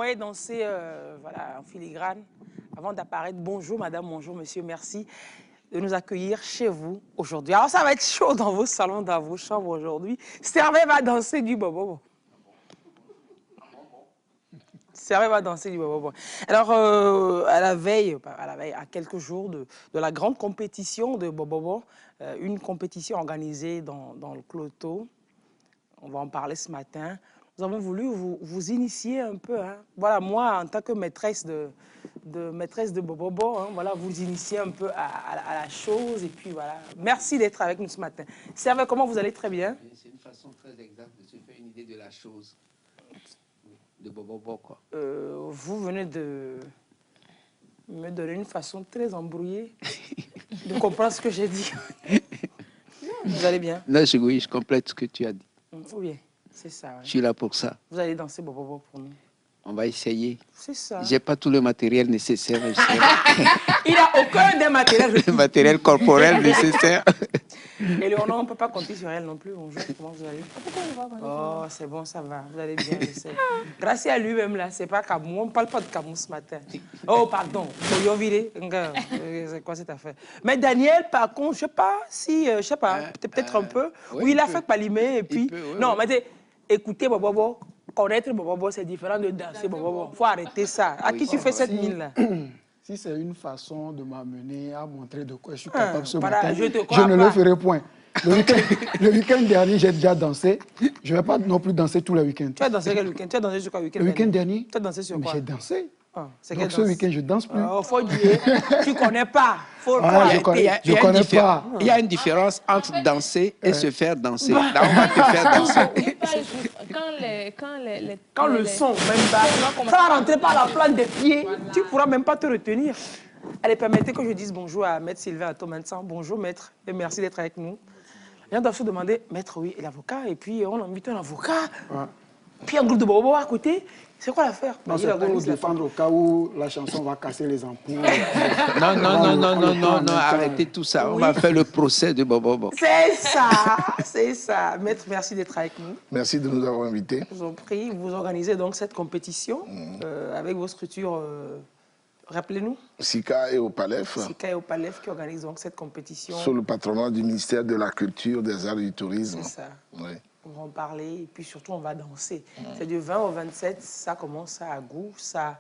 voyez danser voilà, en filigrane. Avant d'apparaître, bonjour madame, bonjour monsieur, merci de nous accueillir chez vous aujourd'hui. Alors ça va être chaud dans vos salons, dans vos chambres aujourd'hui. Servet va danser du bobo. Servet va danser du bobo. Alors à la veille, à quelques jours de la grande compétition de bobo, une compétition organisée dans le Cloto, on va en parler ce matin. Nous avons voulu vous initier un peu. Hein. Voilà, moi, en tant que maîtresse de Bobobo, hein, voilà, vous initier un peu à la chose. Et puis voilà, merci d'être avec nous ce matin. Servet, comment vous allez? Très bien. C'est une façon très exacte de se faire une idée de la chose. De Bobobo, quoi. Vous venez de me donner une façon très embrouillée de comprendre ce que j'ai dit. Vous allez bien? Non, oui, je complète ce que tu as dit. Oui, c'est ça. Ouais. Je suis là pour ça. Vous allez danser Bobobo pour nous. On va essayer. C'est ça. J'ai pas tout le matériel nécessaire. Il n'a aucun des matériels. Le matériel corporel nécessaire. Et Léonore, on ne peut pas compter sur elle non plus. Bonjour, comment vous allez? Oh, c'est bon, ça va. Vous allez bien, je sais. Grâce à lui-même, là, c'est pas Camou. On ne parle pas de Camou ce matin. Oh, pardon. C'est quoi cette affaire? Mais Daniel, par contre, je ne sais pas si... je sais pas, peut-être un peu. Oui, il a fait Palimé et puis... Non, mais écoutez, Bobobo, connaître Bobobo, c'est différent de danser Bobobo. Il faut arrêter ça. À qui tu fais cette mine-là? Si c'est une façon de m'amener à montrer de quoi je suis capable ce matin, je ne le ferai point. Le week-end dernier, j'ai déjà dansé. Je ne vais pas non plus danser tous les week-ends. Tu as dansé quel week-end? Tu as dansé sur quoi week-end? Le week-end dernier, tu as dansé sur quoi? j'ai dansé. Donc ce week-end, je ne danse plus. Faut dire, tu ne connais pas. Je connais pas. Il y a une différence entre danser et se faire danser. Là, on va te faire danser. Quand le son, même bas, ça va rentrer par la plante des pieds, tu ne pourras même pas te retenir. Allez, permettez que je dise bonjour à Maître Sylvain Atomansan. Bonjour, Maître, et merci d'être avec nous. Les gens doivent se demander, Maître, oui, et l'avocat, et puis on invite un avocat, puis un groupe de bobo à côté. C'est quoi l'affaire? Non, c'est pour nous défendre au cas où la chanson va casser les ampoules. Non, arrêtez tout ça. On va faire le procès de Bobobo. C'est ça, c'est ça. Maître, merci d'être avec nous. Merci de nous avoir invités. Je vous en prie, vous organisez donc cette compétition avec vos structures, rappelez-nous. SICA et Opalef. SICA et Opalef qui organisent donc cette compétition. Sous le patronat du ministère de la Culture, des Arts et du Tourisme. C'est ça. Oui. On va en parler et puis surtout on va danser. C'est du 20 au 27, ça commence à Agou, ça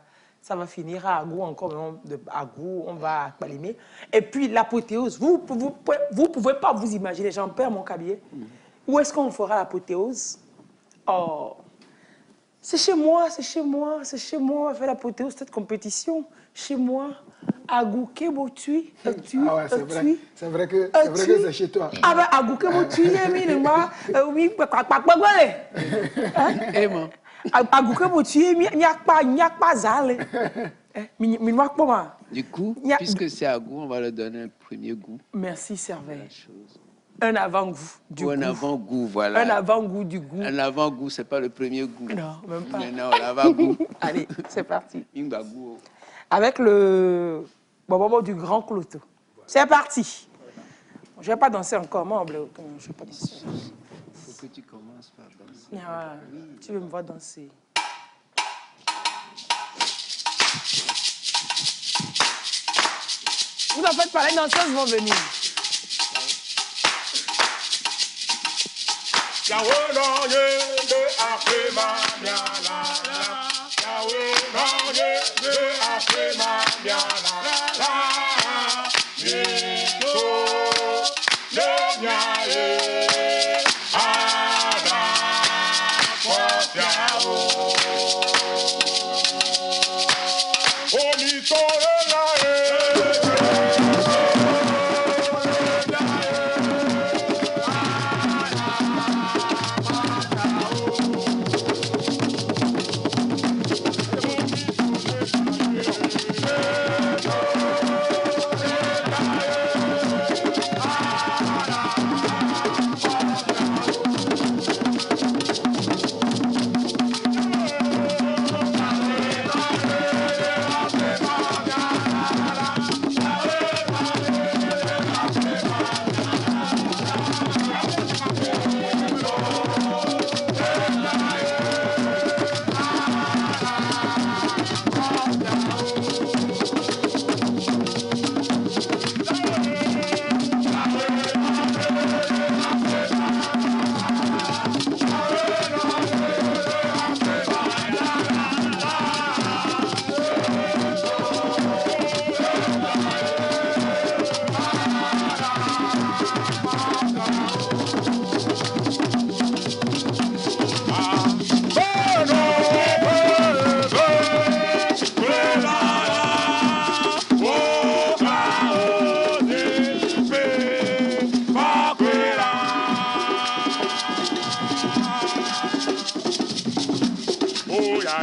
va finir à Agou encore, mais à Agou, on va à Palimé. Et puis l'apothéose, vous pouvez pas vous imaginer, j'en perds mon cabier. Où est-ce qu'on fera l'apothéose? Oh, c'est chez moi, on va faire l'apothéose, cette compétition. Chez moi, Agou, Kebotui, c'est vrai que c'est chez toi. Ah ben, Agou, Kebotui, oui, Agou, Kebotui, n'y pas zale. Du coup, puisque c'est Agou, on va leur donner un premier goût. Merci, Servet. Un avant-goût. Un avant-goût, voilà. Un avant-goût du goût. Un avant-goût, c'est pas le premier goût. Non, même pas. Non, l'avant-goût. Allez, c'est parti. Avec le bobo du grand Cloto. C'est parti. Je ne vais pas danser encore, moi, je ne vais pas danser. Il faut que tu commences par danser. Ah, tu veux me voir danser. Vous en faites pas, les danseuses vont venir.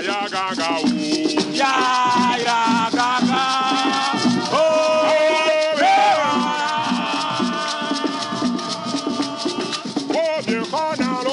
ya gaga o. Ya gaga. Oh, Oh, bien condamné.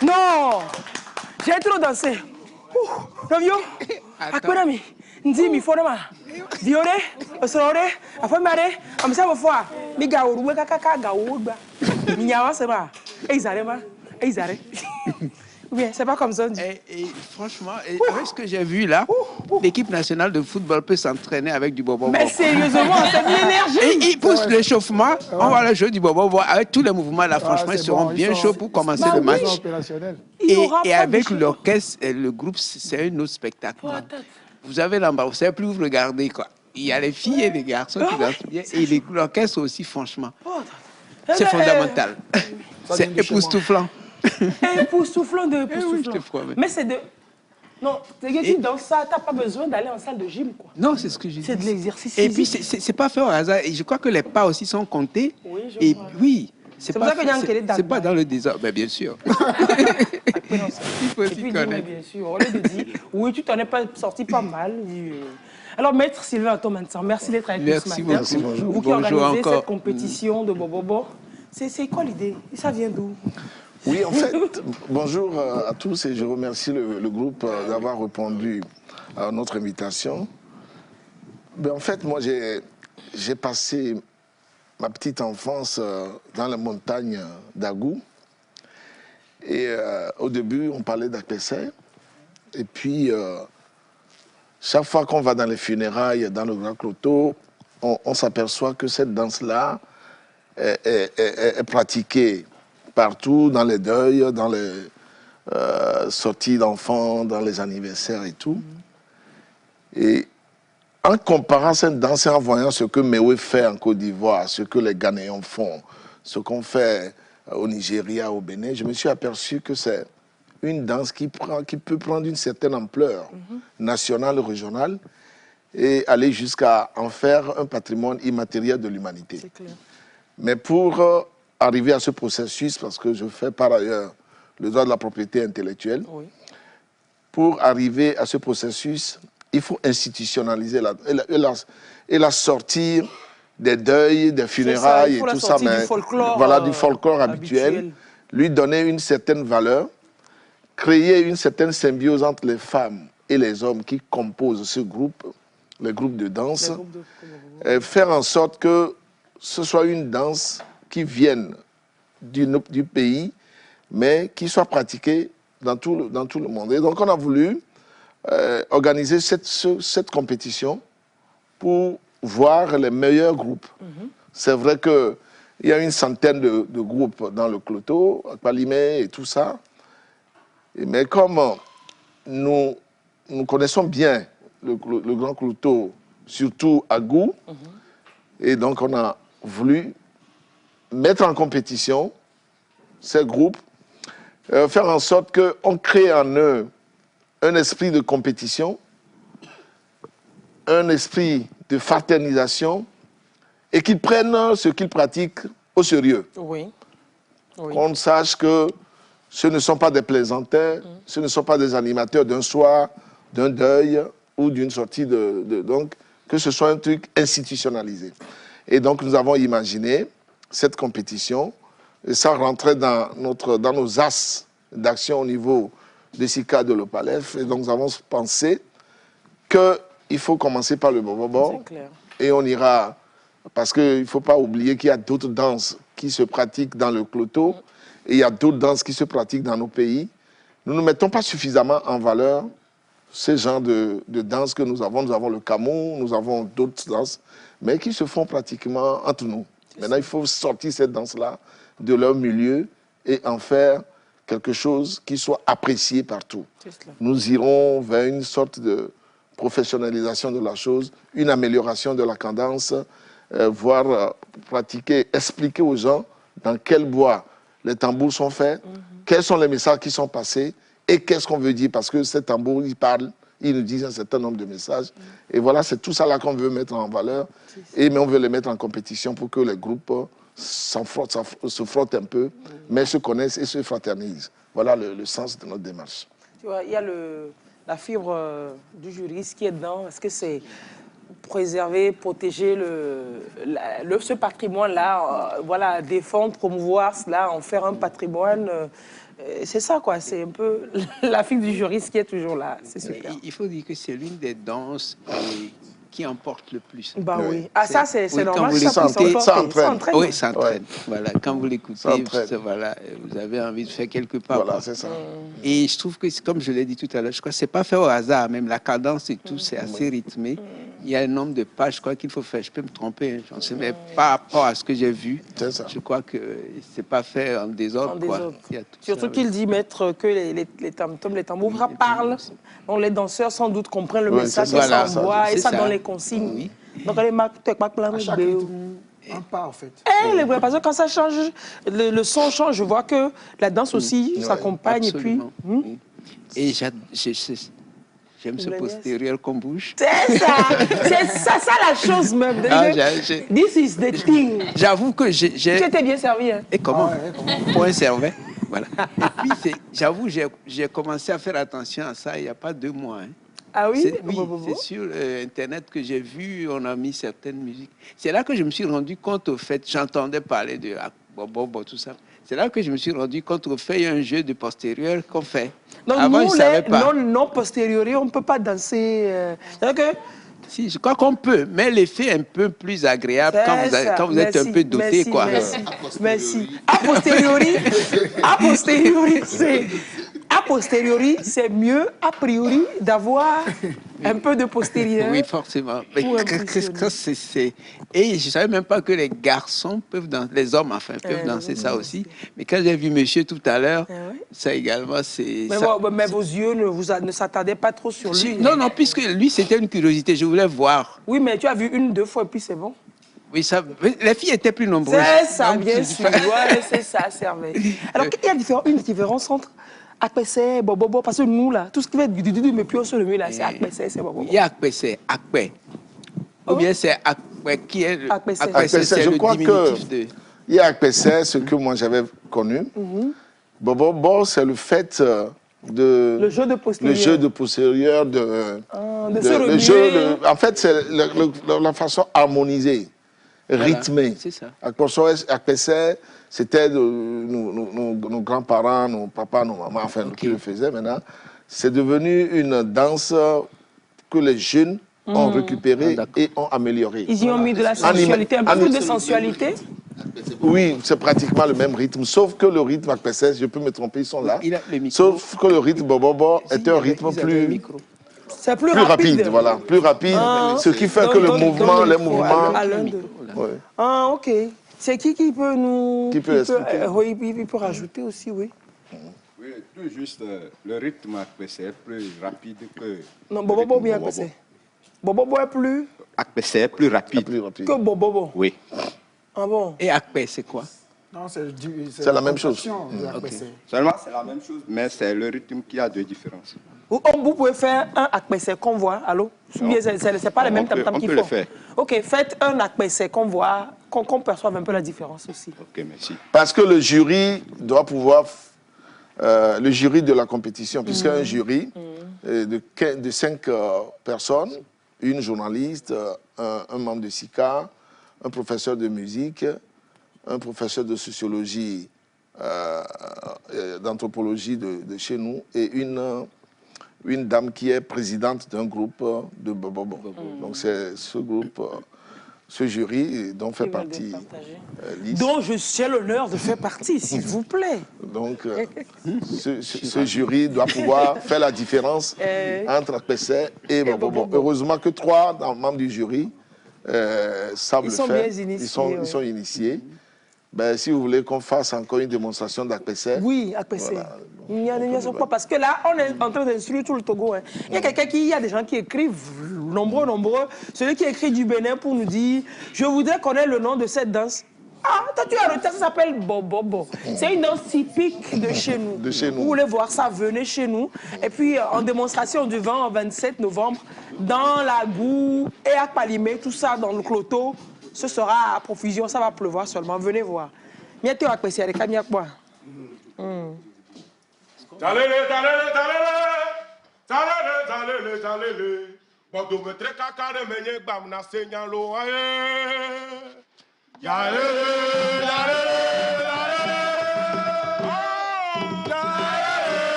Non, j'ai trop dansé. Ravio, akwenami, ndi mi fonama. Diore, osore, afamare, amsa mafwa. Mi gaoru we kaka gaoru gba. Mi nyawa sema. Eizarema, eizare. Oui, c'est pas comme ça. Et franchement, avec ce que j'ai vu là, l'équipe nationale de football peut s'entraîner avec du bobo. Mais sérieusement, c'est de l'énergie. Et ils poussent l'échauffement, on va le jouer du bobo. Avec tous les mouvements là, franchement, ils seront bien chauds pour commencer le match. Et avec l'orchestre, le groupe, c'est un autre spectacle. Vous avez l'embarras, vous ne savez plus où vous regardez, quoi. Il y a les filles et les garçons qui dansent bien. Et l'orchestre aussi, franchement. C'est fondamental. C'est époustouflant. Époustouflant de époustouflant. Mais c'est de... Non, dans ça, tu n'as pas besoin d'aller en salle de gym, quoi. Non, c'est ce que je dis. C'est de l'exercice. Et puis, c'est pas fait au hasard. Et je crois que les pas aussi sont comptés. Oui, je et vois. oui, c'est pour ça que c'est pas dans le désordre. Ben, bien sûr. Il faut et s'y puis, connaître. bien sûr, on lui dit, oui, tu t'en es pas sorti pas mal. Alors, Maître Sylvain Atomansan, merci d'être avec nous ce matin. Merci beaucoup. Vous qui organisez cette compétition de Bobobo, c'est quoi l'idée? Ça vient d'où? Oui, en fait, bonjour à tous et je remercie le groupe d'avoir répondu à notre invitation. Ben, en fait, moi, j'ai passé ma petite enfance dans la montagne d'Agou. Et au début, on parlait d'Akpessé. Et puis, chaque fois qu'on va dans les funérailles, dans le Grand Cloto, on s'aperçoit que cette danse-là est pratiquée partout, dans les deuils, dans les sorties d'enfants, dans les anniversaires et tout. Et en comparant cette danse et en voyant ce que Méoué fait en Côte d'Ivoire, ce que les Ghanéens font, ce qu'on fait au Nigeria, au Bénin, je me suis aperçu que c'est une danse qui peut prendre une certaine ampleur nationale, régionale, et aller jusqu'à en faire un patrimoine immatériel de l'humanité. C'est clair. Mais pour arriver à ce processus, parce que je fais par ailleurs le droit de la propriété intellectuelle, Oui. pour arriver à ce processus, il faut institutionnaliser et la sortir des deuils, des funérailles et tout ça, mais du folklore, voilà, du folklore habituel, lui donner une certaine valeur, créer une certaine symbiose entre les femmes et les hommes qui composent ce groupe, le groupe de danse, et faire en sorte que ce soit une danse qui vienne du pays, mais qui soit pratiquée dans tout le monde. Et donc on a voulu organiser cette compétition pour voir les meilleurs groupes. C'est vrai qu'il y a une centaine de groupes dans le Cloto, à Palimé et tout ça. Mais comme nous connaissons bien le Grand Cloto, surtout à Gou, et donc on a voulu mettre en compétition ces groupes, faire en sorte qu'on crée en eux un esprit de compétition, un esprit de fraternisation, et qu'ils prennent ce qu'ils pratiquent au sérieux. Oui. Oui. Qu'on sache que ce ne sont pas des plaisantins, ce ne sont pas des animateurs d'un soir, d'un deuil ou d'une sortie donc, que ce soit un truc institutionnalisé. Et donc, nous avons imaginé cette compétition, et ça rentrait dans nos as d'action au niveau de SICA de l'Opalef. Et donc, nous avons pensé qu'il faut commencer par le bobo. Et on ira, parce qu'il ne faut pas oublier qu'il y a d'autres danses qui se pratiquent dans le Cloto, et il y a d'autres danses qui se pratiquent dans nos pays. Nous ne mettons pas suffisamment en valeur ces genres de danses que nous avons. Nous avons le Cameroun, nous avons d'autres danses, mais qui se font pratiquement entre nous. Maintenant, il faut sortir cette danse-là de leur milieu et en faire quelque chose qui soit apprécié partout. Nous irons vers une sorte de professionnalisation de la chose, une amélioration de la cadence, voire pratiquer, expliquer aux gens dans quel bois les tambours sont faits, quels sont les messages qui sont passés et qu'est-ce qu'on veut dire, parce que ces tambours, ils parlent, ils nous disent un certain nombre de messages. Et voilà, c'est tout ça là qu'on veut mettre en valeur, mais on veut les mettre en compétition pour que les groupes se frottent un peu, mais se connaissent et se fraternisent. Voilà le sens de notre démarche. Tu vois, il y a la fibre du juriste qui est dedans. Est-ce que c'est préserver, protéger ce patrimoine-là, voilà, défendre, promouvoir cela, en faire un patrimoine c'est ça, quoi. C'est un peu la fibre du juriste qui est toujours là. C'est super. Il faut dire que c'est l'une des danses qui emporte le plus. Bah oui. Ah, ça, c'est normal. Ça entraîne. Oui, ça entraîne. Voilà. Quand vous l'écoutez, voilà, vous avez envie de faire quelque part. Voilà, c'est ça. Et je trouve que, comme je l'ai dit tout à l'heure, je crois que ce n'est pas fait au hasard. Même la cadence et tout, c'est assez rythmé. Il y a un nombre de pages, je crois qu'il faut faire. Je peux me tromper, hein, j'en sais, mais par rapport à ce que j'ai vu, je crois que ce n'est pas fait en désordre. Surtout qu'il dit, maître, que les tambours parlent. Donc les danseurs, sans doute, comprennent le message que ça envoie et ça dans les consignes. Oui. Donc, elle est un pas, en fait. Parce que quand ça change, le son change. Je vois que la danse aussi s'accompagne. Et puis. Et j'aime ce postérieur qu'on bouge. C'est ça. C'est ça la chose même. This is the thing. J'avoue que j'ai... Tu étais bien servi. Hein? Et comment? Pour un servant. Voilà. Et puis, j'avoue, j'ai commencé à faire attention à ça il n'y a pas 2 mois. Hein. Ah oui? C'est sur Internet que j'ai vu, on a mis certaines musiques. C'est là que je me suis rendu compte, au fait, j'entendais parler de Bobo, tout ça. C'est là que je me suis rendu compte, au fait, il y a un jeu de postérieur qu'on fait. Donc, avant, nous, je savais pas. Non posteriori, on ne peut pas danser. Si, je crois qu'on peut, mais l'effet est un peu plus agréable quand vous êtes un peu doté, quoi. Merci. A posteriori, c'est mieux, a priori, d'avoir un peu de postérieur. Oui, forcément. Mais Et je ne savais même pas que les garçons peuvent danser, les hommes, enfin, peuvent danser ça aussi. Mais quand j'ai vu monsieur tout à l'heure, ça également, c'est... Mais vos yeux ne s'attardaient pas trop sur lui. Non, puisque lui, c'était une curiosité, je voulais voir. Oui, mais tu as vu 1, 2 fois, et puis c'est bon. Oui, ça, les filles étaient plus nombreuses. C'est ça, Donc, bien sûr. Ouais, c'est ça, c'est vrai. Alors, il y a une différence entre Akpese, Bobobo, parce que nous, là, tout ce qui va être du mais puis sur le milieu, là, c'est Akpese, c'est Bobobo. Il y a Akpese, Akpe. Ou bien c'est Akpe qui est... Akpese. Akpese, c'est je le crois diminutif de... Il y a Akpese, ce que moi j'avais connu. Bobobo, c'est le fait de... Le jeu de postérieur. Le jeu de postérieur, de se le remuer. jeu, en fait, c'est la façon harmonisée, rythmée. C'est ça. Akpese, c'était nos grands-parents, nos papas, nos mamans, enfin, qui le faisaient maintenant. C'est devenu une danse que les jeunes ont récupérée et ont améliorée. Ils y ont mis de la sensualité, un peu plus de sensualité. Oui, c'est pratiquement le même rythme, sauf que le rythme Akpese, je peux me tromper, ils sont là. Il a le micro. Sauf que le rythme Bobobo est un rythme plus C'est plus rapide, voilà, plus rapide, ce qui fait que le mouvement, les mouvements... Ouais. Ah, ok. C'est qui peut nous... Qui peut expliquer? Oui, il peut rajouter aussi, oui. Oui, tout juste, le rythme Akpese est plus rapide que... Non, Bobobo bien Akpese. Bobobo est plus... Akpese est plus rapide. Plus rapide. Que Bobobo. Oui. Ah bon? Et Akpe, c'est quoi? Non, C'est la même chose. Seulement, c'est la même chose, mais c'est le rythme qui a deux différences. Vous pouvez faire un Akpese qu'on voit, allô? C'est pas les mêmes tam-tam qu'il On peut faut. le faire. Ok, faites un Akpese qu'on voit, qu'on perçoive un peu la différence aussi. Ok, merci. Parce que le jury doit pouvoir... le jury de la compétition, puisqu'un jury de 5 personnes, une journaliste, un membre de SICA, un professeur de musique, un professeur de sociologie, d'anthropologie de chez nous, et une dame qui est présidente d'un groupe de Bobobo. Donc c'est ce groupe, ce jury dont fait partie Lys. Dont j'ai l'honneur de faire partie, s'il vous plaît. Donc ce jury doit pouvoir faire la différence entre Akpese et Bobobo. Heureusement que 3 membres du jury savent le faire. Bien initiés, ils sont initiés. Ben, si vous voulez qu'on fasse encore une démonstration d'Akpese. Oui, Akpese. Voilà. Il y a parce que là, on est en train d'instruire tout le Togo. Hein. Il y a des gens qui écrivent, nombreux. Celui qui écrit du Bénin pour nous dire, je voudrais connaître le nom de cette danse. Ah, toi tu as le texte, ça s'appelle Bobobo. C'est une danse typique de chez nous. De chez nous. Vous voulez voir ça, venez chez nous. Et puis, en démonstration du 20 au 27 novembre, dans la Goue et à Palimé, tout ça dans le cloto, ce sera à profusion, ça va pleuvoir seulement. Venez voir. Miato Akpese, avec Kamiakwa. Talele. Bodo me tre kakare menye gbam na senyalo aye.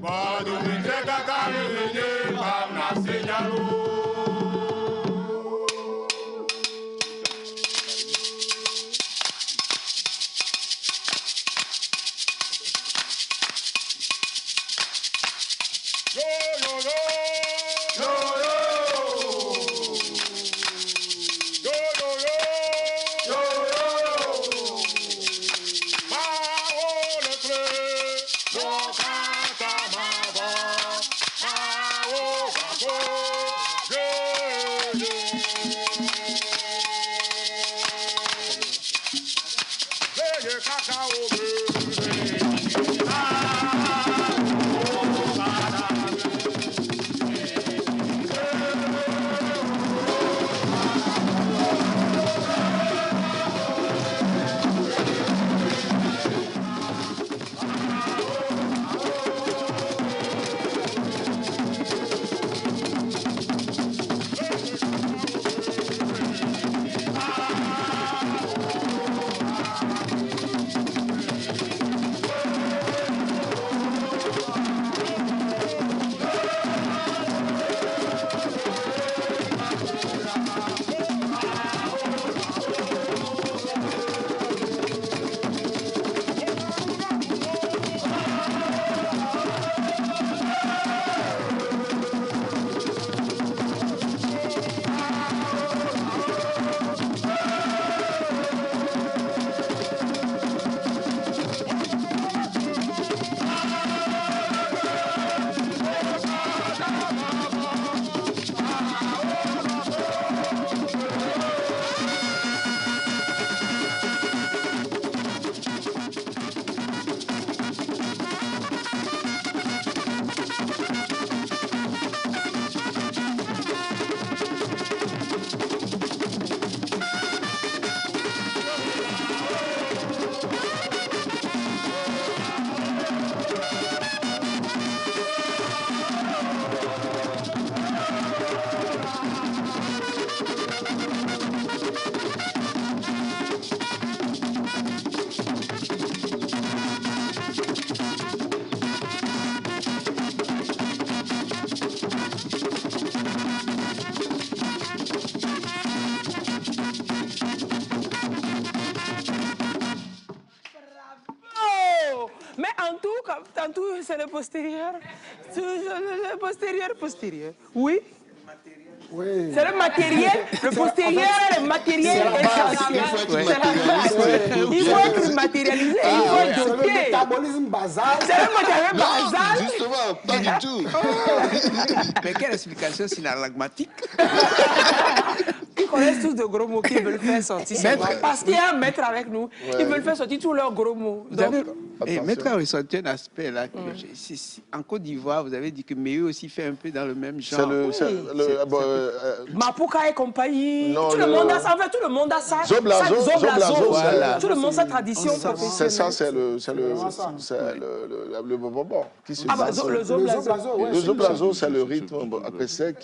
Bodo me tre kakare menye gbam na senyalo. Mais en tout, c'est le postérieur. Le postérieur. Oui. Oui. C'est le matériel, le postérieur est le matériel essentiel. Il faut être matérialisé, il faut être C'est le doté. métabolisme basal. C'est le matériel basal. Justement, pas du tout. Mais quelle explication synalagmatique? Ils connaissent tous de gros mots qu'ils veulent faire sortir. Parce qu'il y a un maître avec nous, ils veulent faire sortir tous leurs gros mots. Vous avez, Attention. Maître a ressenti un aspect là. En Côte d'Ivoire, vous avez dit que Méhu aussi fait un peu dans le même genre. Mapuka et compagnie. Non, Tout le monde a ça. En fait, tout le monde a ça. Zoblazo, voilà. Tout le monde a sa tradition professionnelle. C'est ça, c'est le bobo qui se Le zoblazo. Le zoblazo, c'est le rythme APC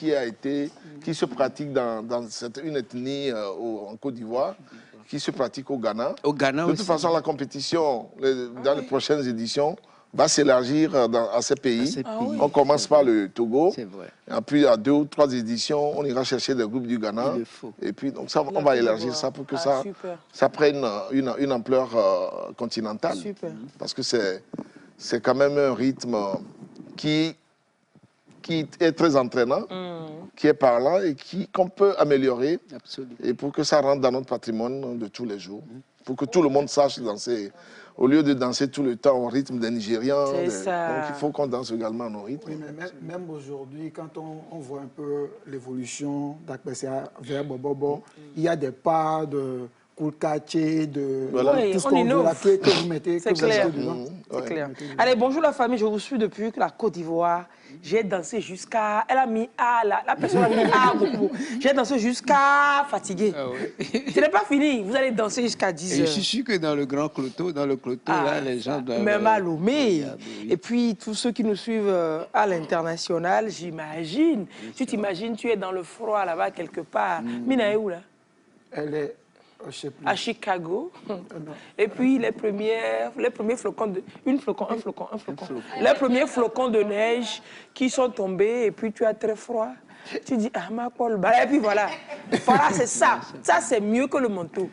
qui se pratique dans une ethnie en Côte d'Ivoire, qui se pratique au Ghana. Au Ghana de toute façon, la compétition, dans les prochaines éditions, va s'élargir à ces pays. On commence par le Togo. C'est vrai. Et puis, à 2 ou 3 éditions, on ira chercher des groupes du Ghana. Il le faut. Et puis, donc ça, on va élargir ça pour que ça prenne une ampleur continentale. Super. Parce que c'est quand même un rythme qui est très entraînant, qui est parlant et qu'on peut améliorer. Absolument. Et pour que ça rentre dans notre patrimoine de tous les jours. Pour que tout le monde sache danser. Au lieu de danser tout le temps au rythme des Nigérians, C'est ça. donc il faut qu'on danse également à nos rythmes. Oui, mais même aujourd'hui, quand on voit un peu l'évolution d'Akpessia vers Bobobo, il y a des parts de Koulkaché, de tout ce qu'on veut là, que vous mettez, C'est clair. dedans. C'est clair. Allez, bonjour la famille, je vous suis depuis la Côte d'Ivoire. J'ai dansé jusqu'à... Elle a mis A, la personne a mis A beaucoup. J'ai dansé jusqu'à fatigué. Ce n'est pas fini, vous allez danser jusqu'à 10 Et je heures. suis sûr que dans le cloto, là, les gens doivent... Même à Lomé. Et puis, tous ceux qui nous suivent à l'international, j'imagine. Tu t'imagines, tu es dans le froid là-bas quelque part. Mina est où là? Elle est, je sais plus. À Chicago. Et puis les premiers flocons de... Un flocon. Les premiers flocons de neige qui sont tombés et puis tu as très froid. Tu dis, ah ma Paul, et puis voilà. Voilà, c'est ça. Ça, c'est mieux que le manteau.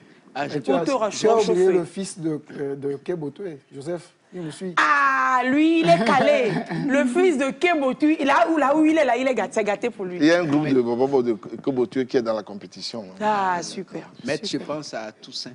Tu as oublié le fils de Kebotoué, Joseph. Il me suit. Ah, lui, il est calé. Le fils de Kebotu, là où il est là, il est gâté, c'est gâté pour lui. Il y a un groupe de Bobo de Kobotu qui est dans la compétition. Ah, super. Maître, je pense à Toussaint,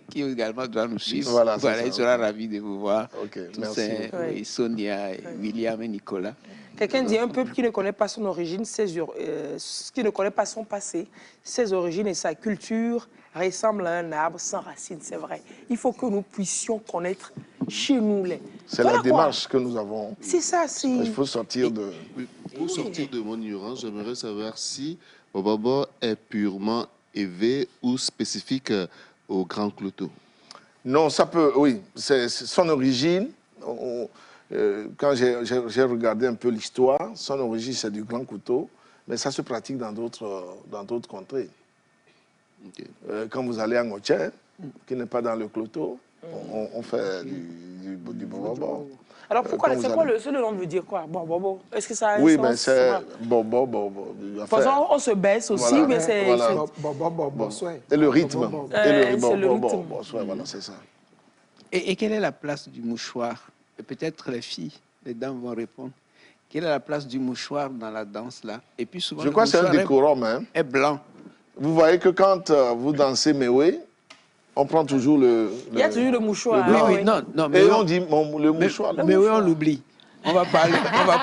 qui également doit nous suivre. Voilà, il sera ravi de vous voir. Ok, Toussaint, merci. et Sonia, et William et Nicolas. Quelqu'un dit un peuple qui ne connaît pas son origine, qui ne connaît pas son passé, ses origines et sa culture ressemble à un arbre sans racines, c'est vrai. Il faut que nous puissions connaître chez nous les... C'est Voilà la démarche que nous avons. C'est ça, c'est... Il faut sortir de... Pour sortir de mon ignorance, j'aimerais savoir si Bobobo est purement élevé ou spécifique au Grand Cloto. Non, ça peut... Oui, c'est son origine. Quand j'ai regardé un peu l'histoire, son origine, c'est du Grand Couteau, mais ça se pratique dans d'autres contrées. Okay. Quand vous allez en Oche, qui n'est pas dans le Cloto, on fait du bobo. Alors pourquoi, c'est quoi le nom veut dire quoi? Bobo. Est-ce que ça a un oui, sens? mais c'est bobo. Parce qu'on se baisse aussi, voilà, mais c'est... voilà. Et le rythme. C'est le rythme. Voilà, c'est ça. Et quelle est la place du mouchoir? Et peut-être les filles, les dames vont répondre. Quelle est la place du mouchoir dans la danse là? Et puis souvent, je crois que c'est un décorum. Hein. Est blanc. Vous voyez que quand vous dansez Mewe, on prend toujours le... Il y a toujours le mouchoir. Oui, non, mais et on dit le mouchoir. Mais oui, on l'oublie. On va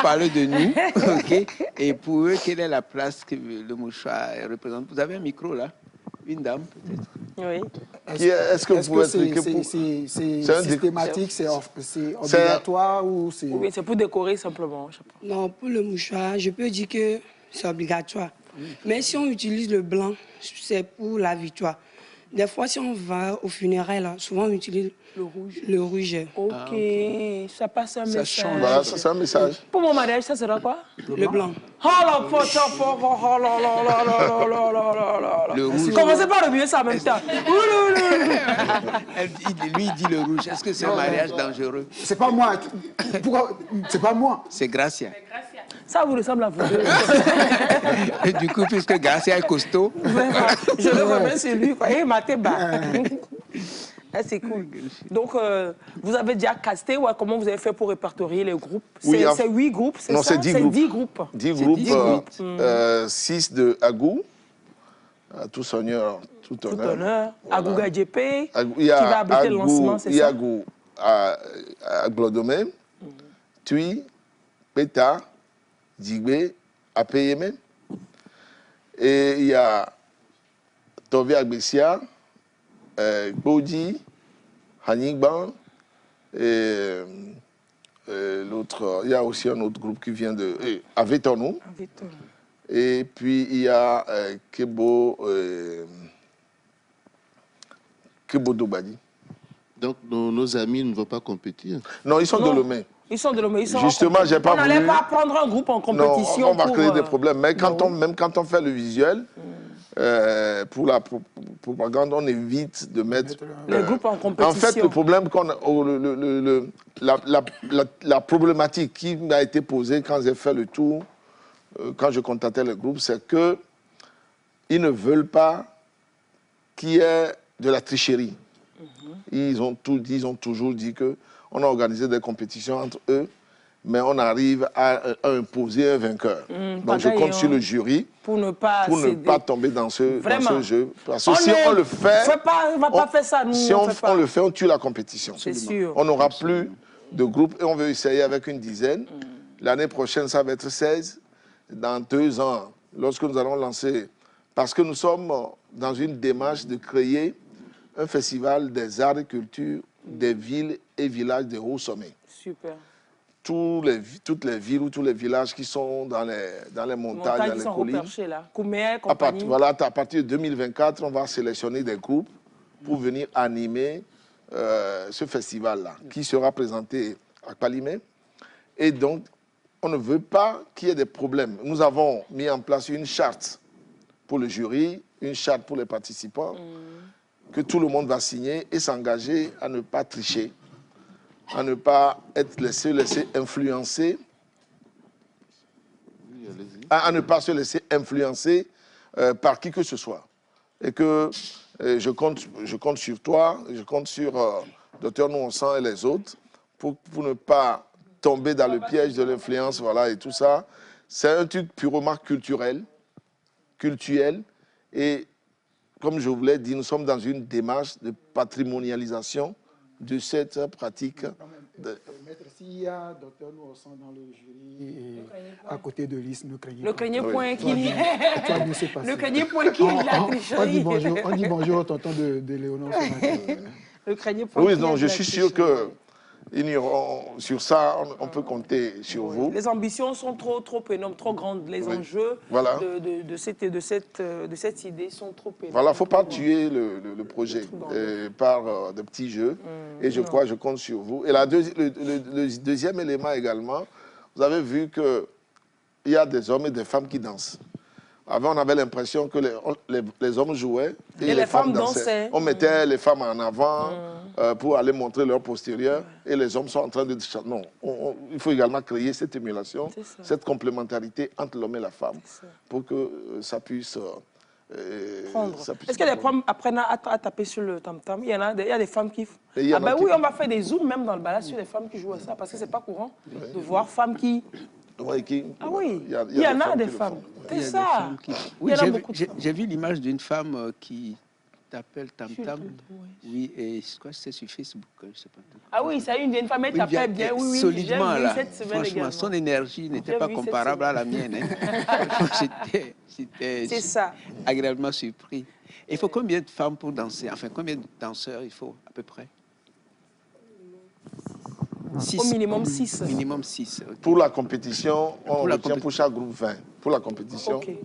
parler de nous, ok? Et pour eux, quelle est la place que le mouchoir représente? Vous avez un micro là? Une dame peut-être? Oui. Est-ce que vous pouvez expliquer c'est systématique, c'est obligatoire ou c'est... Oui, c'est pour décorer simplement. Je sais pas. Non, pour le mouchoir, je peux dire que c'est obligatoire. Mais si on utilise le blanc, c'est pour la victoire. Des fois, si on va au funérailles, là, souvent on utilise le rouge. Le rouge. Ok, ça passe un message. Change. Voilà, c'est un message. Pour mon mariage, ça sera quoi? Le blanc. Oh là, Le rouge. Commencez par le mieux ça en même temps. Lui, il dit le rouge. Est-ce que c'est un mariage dangereux? C'est pas moi. Pourquoi? C'est pas moi. C'est Gracia. Ça vous ressemble à vous. Et du coup, puisque Gracia est costaud... Je le remets sur lui, quoi. Et Matéba. Ah, c'est cool. Donc, vous avez déjà casté ou comment vous avez fait pour répertorier les groupes? Oui, c'est 8 groupes, c'est ça? Non, c'est 10 groupes. 10 groupes. 10 groupes, 6 de Agou, tout seigneur, tout honneur. Voilà. Agou Gadjepé, qui va abriter le lancement, c'est ça? Agou à Glodomé, Tui, Peta, Digbe, Apeyeme. Et il y a Tove Agbessia, Bodi, Hanigban, et l'autre, il y a aussi un autre groupe qui vient de Avetonou. Et puis il y a Kebo Dobadi. Donc nos amis ne vont pas compétir? Non, ils sont de Lomé. Ils sont de Lomé. Justement, j'ai pas voulu... On n'allait pas prendre un groupe en compétition. Non, on va créer des problèmes. Mais même quand on fait le visuel, pour la propagande, on évite de mettre... les groupes en compétition. En fait, le problème qu'on a... la problématique qui m'a été posée quand j'ai fait le tour, quand je contactais le groupe, c'est qu'ils ne veulent pas qu'il y ait de la tricherie. Ils ont toujours dit qu'on a organisé des compétitions entre eux, mais on arrive à imposer un vainqueur. Donc je compte sur le jury pour ne pas tomber dans ce jeu. Parce que si on le fait, on le fait, on tue la compétition. C'est sûr. On n'aura plus de groupe et on veut essayer avec une dizaine. L'année prochaine, ça va être 16. Dans 2 ans, lorsque nous allons lancer, parce que nous sommes dans une démarche de créer un festival des arts et cultures des villes et villages de haut sommet. Super. Toutes les villes ou tous les villages qui sont dans les montagnes, dans les collines. À partir de 2024, on va sélectionner des groupes pour venir animer ce festival-là, qui sera présenté à Kpalimé. Et donc, on ne veut pas qu'il y ait des problèmes. Nous avons mis en place une charte pour le jury, une charte pour les participants, que tout le monde va signer et s'engager à ne pas tricher, à ne pas être laissé influencer, à ne pas se laisser influencer par qui que ce soit. Et que je compte sur toi, je compte sur Dr Nouonsan et les autres pour ne pas tomber dans le piège de l'influence, voilà, et tout ça. C'est un truc purement culturel, et comme je vous l'ai dit, nous sommes dans une démarche de patrimonialisation de cette pratique. Maître, s'il y a Dr Nouonsan dans le jury et à côté de Lys, ne craignez pas. Ne craignez point qu'il Ne craignez point qu'il la tricherie. On dit bonjour au tonton de Léonore ce matin. Ne craignez point. Oui, non, je suis sûr que sur ça, on peut compter sur vous. Les ambitions sont trop énormes, trop grandes. Les enjeux de cette idée sont trop énormes. Voilà, il ne faut pas tuer le projet par de petits jeux. Et je compte sur vous. Et le deuxième élément également, vous avez vu qu'il y a des hommes et des femmes qui dansent. Avant, on avait l'impression que les hommes jouaient et les femmes dansaient. On mettait les femmes en avant pour aller montrer leur postérieur et les hommes sont en train de dire non. Il faut également créer cette émulation, cette complémentarité entre l'homme et la femme pour que ça puisse prendre. Est-ce que les femmes apprennent à taper sur le tam-tam? Il y a des femmes qui... Ah ben oui, on va faire des zooms même dans le balade sur les femmes qui jouent à ça parce que c'est pas courant de voir femmes qui... Ah oui, il y en a des femmes. C'est ça. Oui, j'ai vu l'image d'une femme qui t'appelle Tam Tam. Oui, et je crois que c'est sur Facebook. Je sais pas. Ah oui, c'est une femme qui t'appelle bien. Oui, solidement là. cette semaine franchement, également. son énergie n'était pas comparable à la mienne. J'étais agréablement surpris. Il faut combien de femmes pour danser? Enfin, combien de danseurs il faut à peu près? 6. Au minimum 6. Minimum 6. Okay. Pour la compétition, on retient pour chaque groupe 20. Pour la compétition. Okay.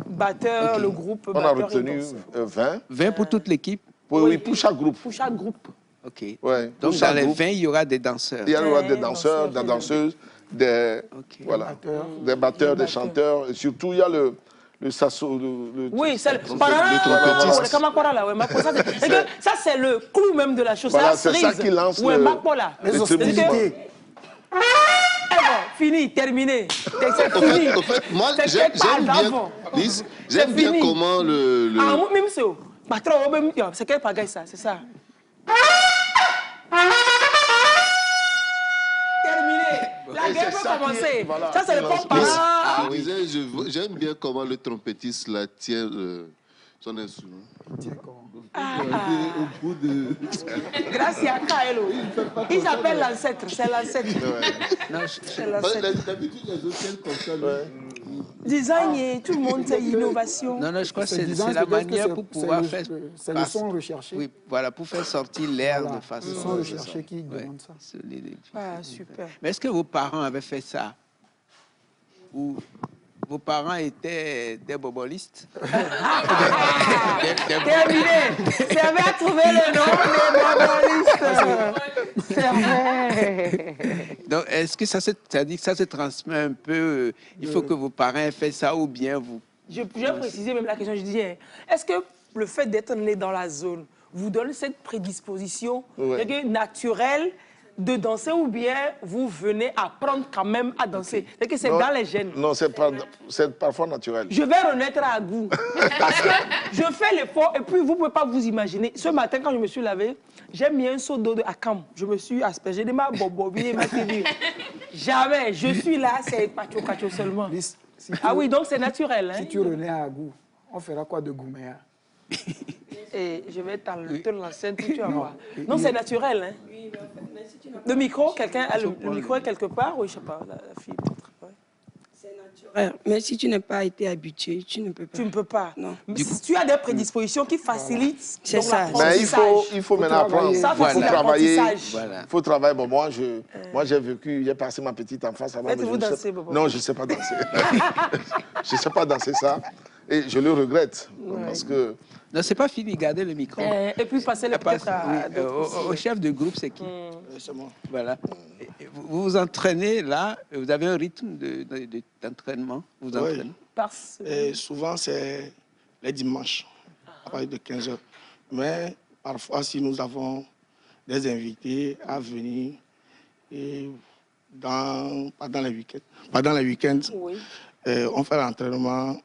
Batteur, le groupe. On a retenu 20. 20 pour toute l'équipe? Oui, pour chaque groupe. Pour chaque groupe. OK. Ouais, donc dans les 20, il y aura des danseurs. Il y aura des danseurs, des danseuses, des batteurs, des chanteurs. Et surtout, il y a le sasso, oui, c'est le ça, c'est le clou même de la chose. Voilà, c'est ça qui lance les hostilités. Fini, terminé. C'est fini. En fait, moi, j'aime bien comment le... Ah, même c'est quel pagaille ça, c'est ça. La guerre peut commencer. Voilà, Ça, c'est le papa. Je disais, j'aime bien comment le trompettiste là tient son instrument. Au bout de... Grâce à Kaelo. Il s'appelle l'ancêtre, c'est l'ancêtre. C'est l'ancêtre. D'habitude, les autres tiennent comme ça. Design et tout le monde, c'est innovation. Non, je crois que c'est la manière pour pouvoir faire... C'est le son recherché. Oui, voilà, pour faire sortir l'air de façon... Le son recherché qui demande ça. Ah, super. Mais est-ce que vos parents avaient fait ça? Ou vos parents étaient des bobolistes? Terminé. C'est bien trouvé le nom des bobolistes. C'est vrai. Donc, est-ce que ça se transmet un peu? Il faut que vos parents aient fait ça ou bien vous... Je vais préciser même la question. Je disais, est-ce que le fait d'être né dans la zone vous donne cette prédisposition naturelle de danser ou bien vous venez apprendre quand même à danser? C'est que c'est dans les gènes. Non, c'est parfois naturel. Je vais renaître à goût. Parce que je fais l'effort et puis vous ne pouvez pas vous imaginer. Ce matin, quand je me suis lavé, j'ai mis un seau d'eau de Akam. Je me suis aspergé de ma bobobi et ma télé. Jamais. Je suis là, c'est pacho seulement. Ah oui, donc c'est naturel. Si tu renais à goût, on fera quoi de Gouméa? Et je vais te lancer tout, tu vas voir. Non, c'est naturel. Hein. Le micro, quelqu'un a le micro est quelque part? Oui, je ne sais pas, la fille peut-être. Ouais. C'est naturel. Mais si tu n'as pas été habitué, tu ne peux pas. Tu ne peux pas. Non. Mais si tu as des prédispositions qui facilitent c'est ça. Mais il faut maintenant apprendre. Ça, il faut travailler. Voilà. Il faut travailler. Bon, moi, j'ai vécu, j'ai passé ma petite enfance avant. Faites-vous danser, Bobo? Non, je ne sais pas danser. Je ne sais pas danser ça. Et je le regrette. Parce que... Non, c'est pas fini, gardez le micro. Et puis passer le peut-être au chef de groupe, c'est qui? C'est moi. Voilà. Vous vous entraînez là, vous avez un rythme d'entraînement. Vous entraînez? Souvent, c'est les dimanches, à partir de 15h. Mais parfois, si nous avons des invités à venir, et pendant les week-ends, on fait l'entraînement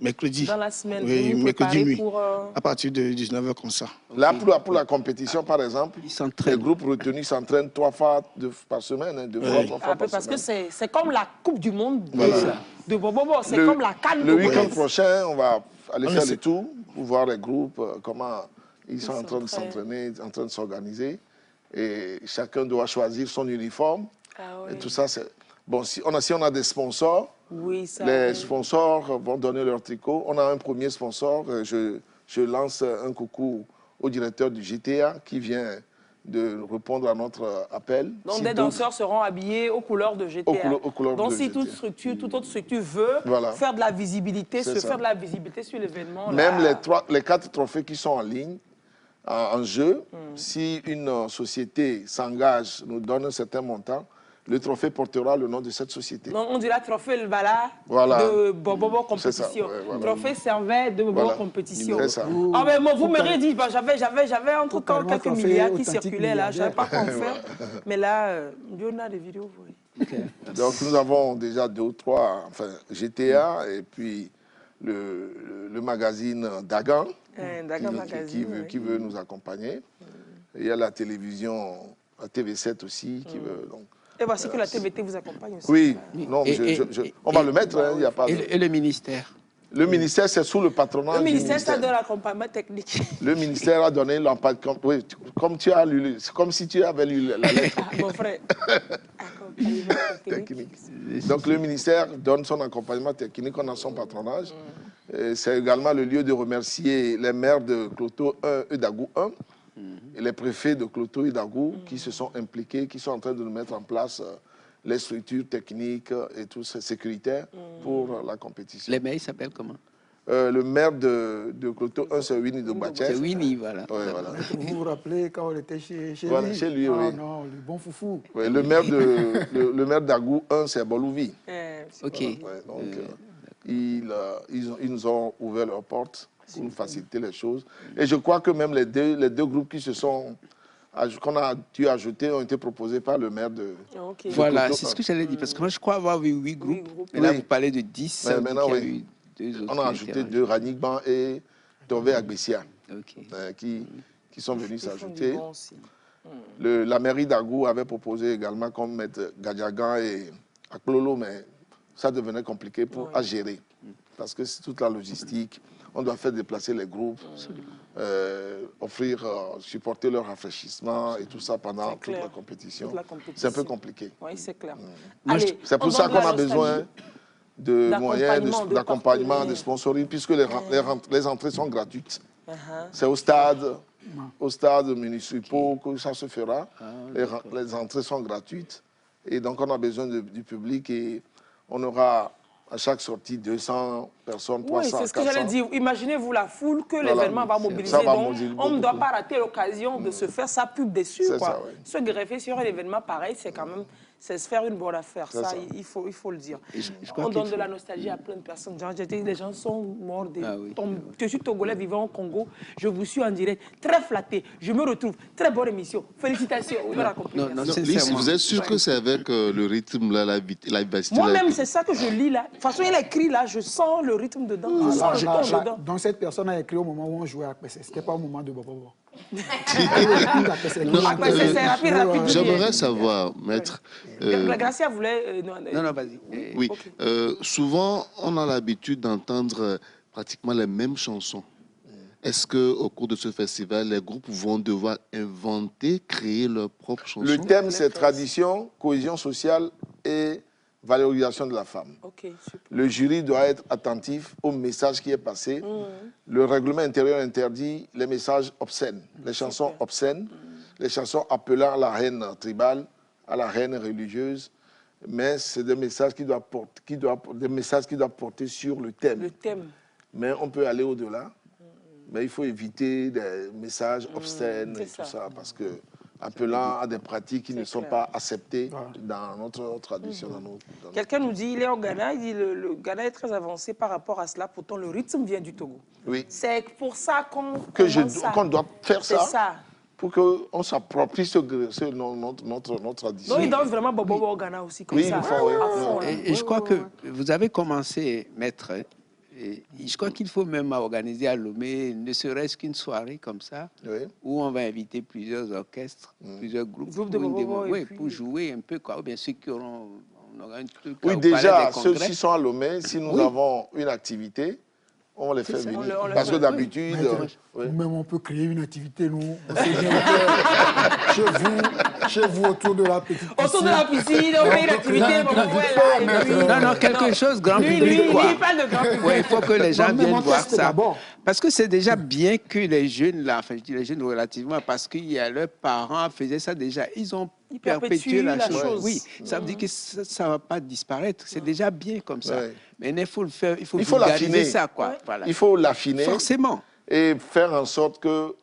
mercredi. Dans la semaine, oui, mercredi nuit, à partir de 19h comme ça. Là, pour la compétition, par exemple, les groupes retenus s'entraînent 3 fois par semaine, 2 fois, 3 fois par parce semaine. que c'est comme la Coupe du Monde de Bobobo, c'est comme la CAN. Le week-end prochain, on va aller faire le tour pour voir les groupes, comment ils sont en train de s'entraîner, en train de s'organiser. Et chacun doit choisir son uniforme. Et tout ça, c'est... Bon, si on a des sponsors, les sponsors vont donner leur tricot. On a un premier sponsor. Je lance un coucou au directeur du GTA qui vient de répondre à notre appel. Donc, des danseurs seront habillés aux couleurs de GTA. Donc, si toute autre structure veut faire de la visibilité, faire de la visibilité sur l'événement. Même les 4 trophées qui sont en ligne, en jeu, si une société s'engage, nous donne un certain montant, le trophée portera le nom de cette société. Donc, on dira trophée le Bala de Bobobo compétition. Trophée Servet de Bobobo compétition. C'est ça. Ah, mais moi, vous m'auriez dit, j'avais entre-temps quelques milliards qui circulaient là, je ne savais pas quoi en faire. Mais là, on a des vidéos. Donc, nous avons déjà 2 ou 3, enfin, GTA et puis le magazine Dagan, qui veut nous accompagner. Il y a la télévision, la TV7 aussi, qui veut... Donc, et voici que la TVT vous accompagne aussi. Oui, non, on va le mettre, il n'y a pas de... Et le ministère? Le ministère, c'est sous le patronat. Le ministère, ça donne l'accompagnement technique. Le ministère a donné l'accompagnement. Oui, comme tu as lu, c'est comme si tu avais lu la lettre. Mon frère. Technique. Donc le ministère donne son accompagnement technique, on a son patronage. C'est également le lieu de remercier les maires de Cloto 1 et d'Agou 1 et les préfets de Cloto et d'Agou qui se sont impliqués, qui sont en train de nous mettre en place les structures techniques et tout ça, sécuritaires pour la compétition. Les maires, ils s'appellent comment? Le maire de Cloto 1, c'est Winnie de Bachet. C'est Winnie, voilà. Ouais, voilà. Vous vous rappelez quand on était chez voilà, lui? Chez lui, ah, oui. Non, le bon foufou. Ouais, le maire d'Agou 1, c'est Bolouvi. Ok. Ouais, donc, ils nous ont ouvert leurs portes pour nous faciliter les choses. Et je crois que même les deux groupes qui se sont... qu'on a dû ajouter ont été proposés par le maire de... Okay. Voilà, c'est ce que j'allais dire. Parce que moi, je crois avoir vu 8 groupes. Et là, vous parlez de 10. Mais maintenant, oui. On a ajouté 2, Ranigban et Tové Agbessia, qui sont venus s'ajouter. La mairie d'Agou avait proposé également qu'on mette Gadiagan et Aklolo, mais ça devenait compliqué à gérer. Parce que c'est toute la logistique. On doit faire déplacer les groupes, supporter leur rafraîchissement et tout ça pendant toute la compétition. C'est un peu compliqué. Oui, c'est clair. C'est pour ça qu'on a besoin de moyens, d'accompagnement, de sponsoring, puisque les entrées sont gratuites. C'est au stade municipal que ça se fera. Les entrées sont gratuites. Et donc, on a besoin du public et on aura à chaque sortie 200 personnes, 300, Oui, c'est ce que 400. j'allais dire. Imaginez-vous la foule que l'événement va mobiliser. Donc, on ne doit pas rater l'occasion de se faire sa pub dessus. Quoi. Ouais. Se greffer sur un événement pareil, c'est quand même... C'est se faire une bonne affaire, ça. Il faut le dire. On donne de la nostalgie à plein de personnes. Les gens sont morts. Je suis Togolais vivant au Congo. Je vous suis en direct. Très flatté. Je me retrouve. Très bonne émission. Félicitations. Vous êtes sûr que c'est avec le rythme, la vivacité? Moi-même, c'est ça que je lis là. De toute façon, il a écrit là. Je sens le rythme dedans. Je sens le ton dedans. Donc, cette personne a écrit au moment où on jouait à PSS. Ce n'était pas au moment de Bobo. J'aimerais savoir, maître... Gracia voulait... Non, vas-y. Oui. Okay. Souvent, on a l'habitude d'entendre pratiquement les mêmes chansons. Est-ce qu'au cours de ce festival, les groupes vont devoir inventer, créer leurs propres chansons? Le thème, c'est tradition, cohésion sociale et valorisation de la femme. Okay, le jury doit être attentif au message qui est passé. Le règlement intérieur interdit les messages obscènes, les chansons obscènes, les chansons appelant à la haine tribale, à la haine religieuse, mais c'est des messages qui doivent porter sur le thème. Le thème. Mais on peut aller au-delà, mais il faut éviter des messages obscènes et tout ça, parce que appelant à des pratiques qui ne sont pas acceptées dans notre tradition. Quelqu'un nous dit, il est au Ghana, il dit le Ghana est très avancé par rapport à cela, pourtant le rythme vient du Togo. Oui. C'est pour ça qu'on doit faire ça. Pour qu'on s'approprie notre tradition. Donc, il donne vraiment Bobo au Ghana aussi, comme ça. Et je crois que vous avez commencé, maître, et je crois qu'il faut même organiser à Lomé, ne serait-ce qu'une soirée comme ça, où on va inviter plusieurs orchestres, plusieurs groupes pour jouer un peu, quoi. Ou bien ceux qui auront... On aura un truc. Oui, déjà, ceux qui sont à Lomé, si nous avons une activité, on les fait venir. Parce que d'habitude... Même on peut créer une activité, nous. Chez vous, autour de la petite piscine. Autour de la piscine, on fait une activité. Non, quelque chose grand public, quoi. Il faut que les gens viennent voir ça. Parce que c'est déjà bien que les jeunes, là, enfin je dis les jeunes relativement, parce qu'il y a leurs parents faisaient ça déjà. Ils ont perpétué la chose. Oui, ça veut dire que ça ne va pas disparaître. C'est déjà bien comme ça. Mais il faut le faire, il faut vulgariser ça, quoi. Voilà. Il faut l'affiner. Forcément. Et faire en sorte que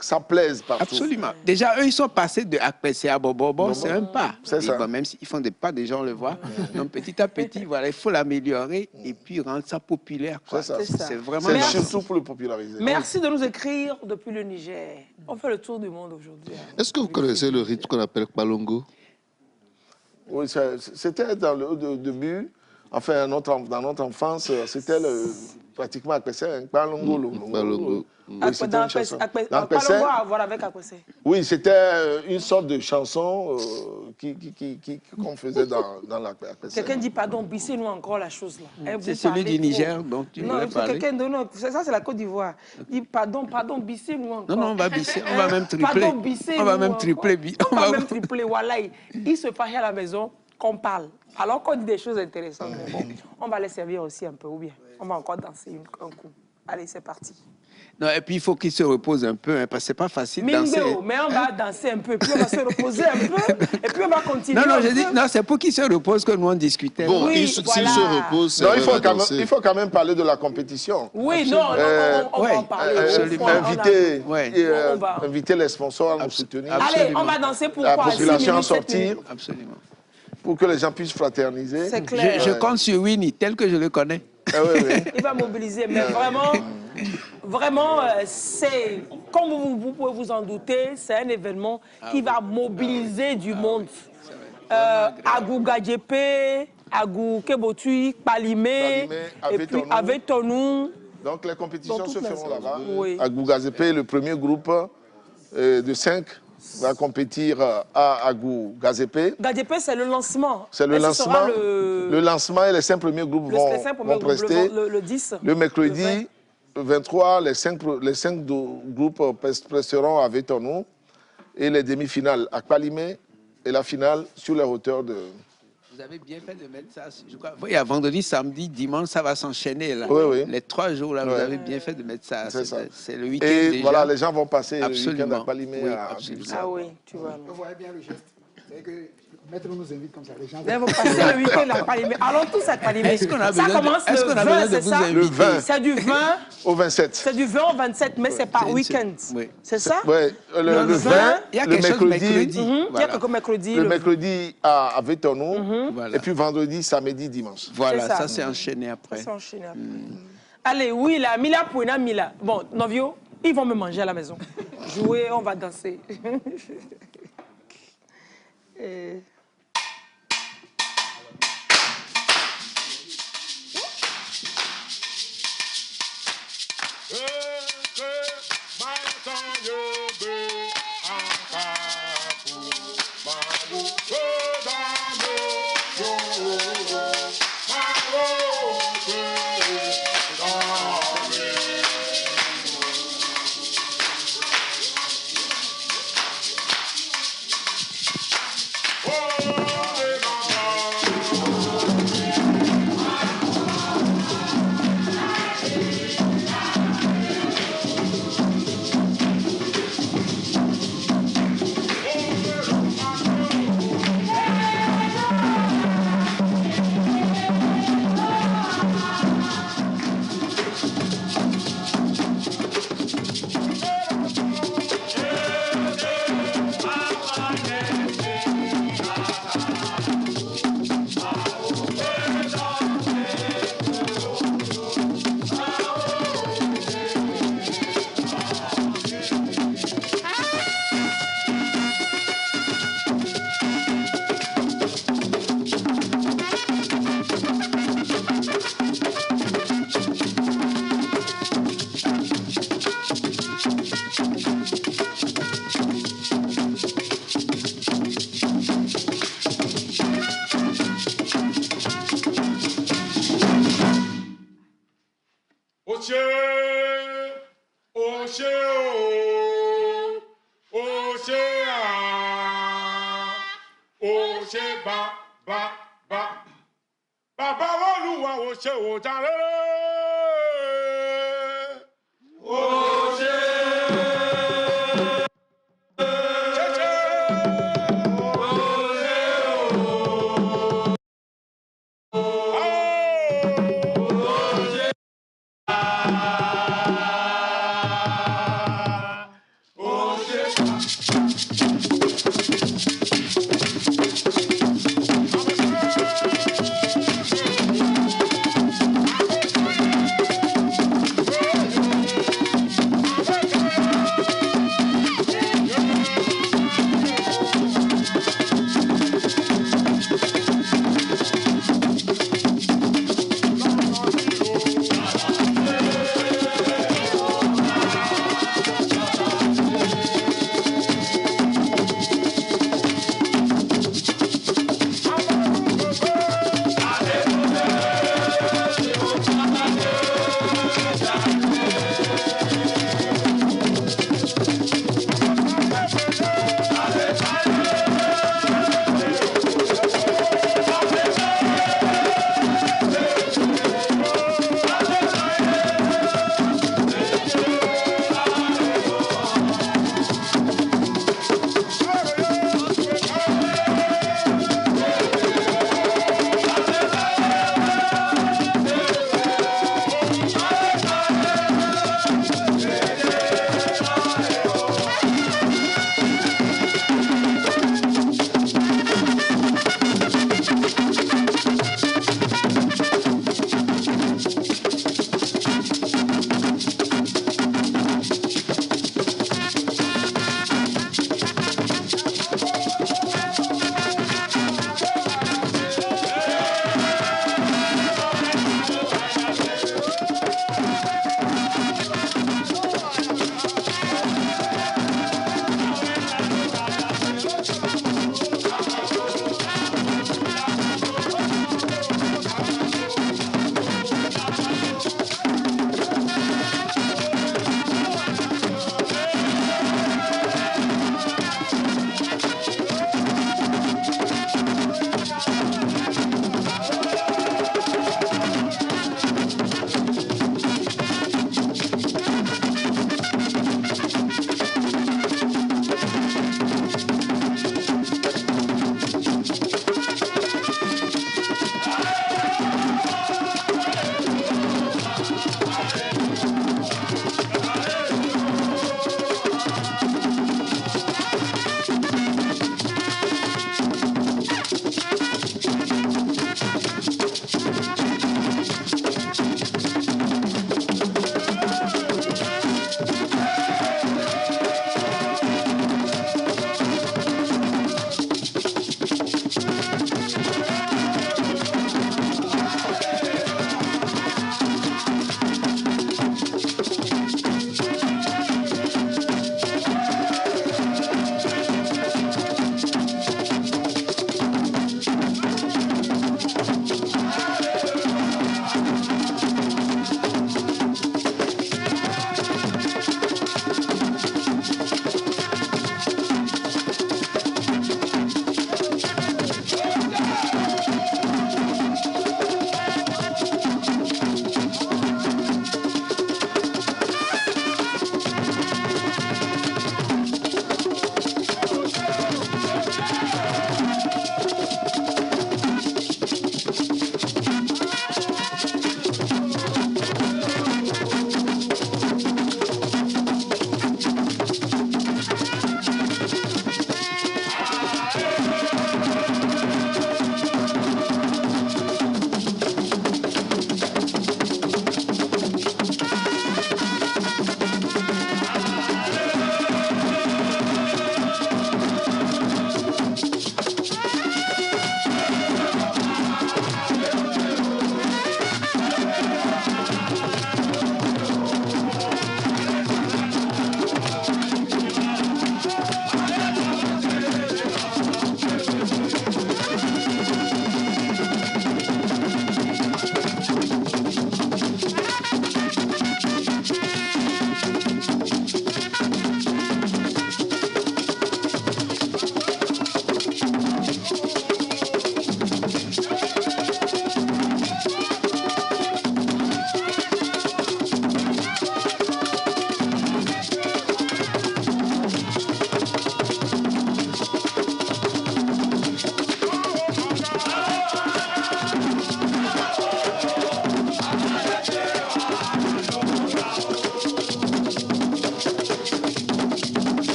ça plaise partout. Absolument. Déjà, eux, ils sont passés de Akpessé à Bobo, c'est un pas. C'est ça. Même s'ils font des pas, des gens le voient. Donc, petit à petit, voilà, il faut l'améliorer et puis rendre ça populaire. C'est ça. C'est vraiment... C'est surtout pour le populariser. Merci de nous écrire depuis le Niger. On fait le tour du monde aujourd'hui. Est-ce que vous connaissez le rythme qu'on appelle Kpalongo? Oui, c'était dans le début. Enfin, dans notre enfance, c'était pratiquement Akpessé, Kpalongo. Kpalongo à voir avec Akpessé. Oui, c'était une sorte de chanson qu'on faisait dans la Akpessé. Quelqu'un dit, pardon, bissez-nous encore la chose là. C'est celui du Niger dont tu voulais parler. Ça, c'est la Côte d'Ivoire. Il dit, pardon, bissez-nous encore. Non, on va bisser, on va même tripler. Pardon, bissez-nous. On va même tripler. On va même tripler, voilà. Il se fâche à la maison qu'on parle. Alors qu'on dit des choses intéressantes. Bon, on va les servir aussi un peu, ou bien on va encore danser un coup. Allez, c'est parti. Non, et puis il faut qu'ils se reposent un peu, parce que c'est pas facile de danser. Mais on va danser un peu, puis on va se reposer un peu, et puis on va continuer. Non, c'est pour qu'ils se reposent que nous on discutait. Bon, oui, s'ils se reposent, il faut quand même parler de la compétition. Oui, on va en parler. Inviter les sponsors à nous soutenir. Allez, on va danser pour la population à sortir. Absolument. Pour que les gens puissent fraterniser. C'est clair. Je compte sur Winnie, tel que je le connais. Il va mobiliser, mais vraiment, c'est, comme vous pouvez vous en douter, c'est un événement qui va mobiliser du monde. Agou Gadjepé, Agou Kebotui, Palimé, et puis Avetonou. Donc les compétitions se feront là-bas. Agou Gadjepé, le premier groupe de 5 va compétir à Agou Gazépé. Gazépé, c'est le lancement. C'est le lancement. Le lancement et les 5 premiers groupes vont prester. Le 10. Le mercredi 23, les 5 groupes presteront à Vétonou. Et les demi-finales à Kpalimé et la finale sur les hauteurs de... Vous avez bien fait de mettre ça, je crois. Oui, à vendredi, samedi, dimanche, ça va s'enchaîner là. Oui, oui. Les 3 jours là, vous avez bien fait de mettre ça. C'est le week-end et déjà. Voilà, les gens vont passer absolument. Le week-end à Kpalimé. Oui, absolument. Ah oui, tu vois. Vous voyez bien le geste. C'est que Maître nous invite comme ça. Les gens vont passer le week-end à Kpalimé. Allons tous à Kpalimé. Ça commence le 20, c'est ça? Le 20. C'est du 20 au 27. C'est du 20 au 27, mais c'est par week-end. Oui. C'est ça? Oui, le 20, il y a quelque chose mercredi. Il y a quelque mercredi. Le mercredi à Vétonou, et puis vendredi, samedi, dimanche. Voilà, ça c'est enchaîné après. Ça c'est enchaîné après. Allez, oui, là, Mila Pouina, Mila. Bon, Novio, ils vont me manger à la maison. Jouer, on va danser.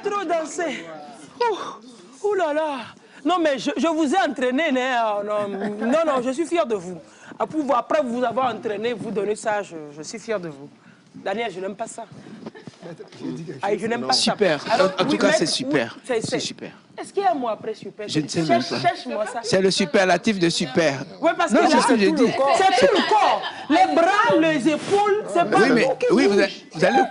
trop dansé. Ouh là là. Non, mais je vous ai entraîné. Non, je suis fier de vous. Après vous avoir entraîné, vous donner ça, je suis fier de vous. Daniel, je n'aime pas ça. Je n'aime pas ça. Super. Alors, en tout cas, c'est super. C'est super. Est-ce qu'il y a un mot après super? Je ne sais même pas. Cherche-moi ça. C'est le superlatif de super. Oui, parce que là, c'est ce que j'ai dit. C'est tout le corps. Les bras, les épaules, c'est pas oui, mais, tout qui oui, bouge.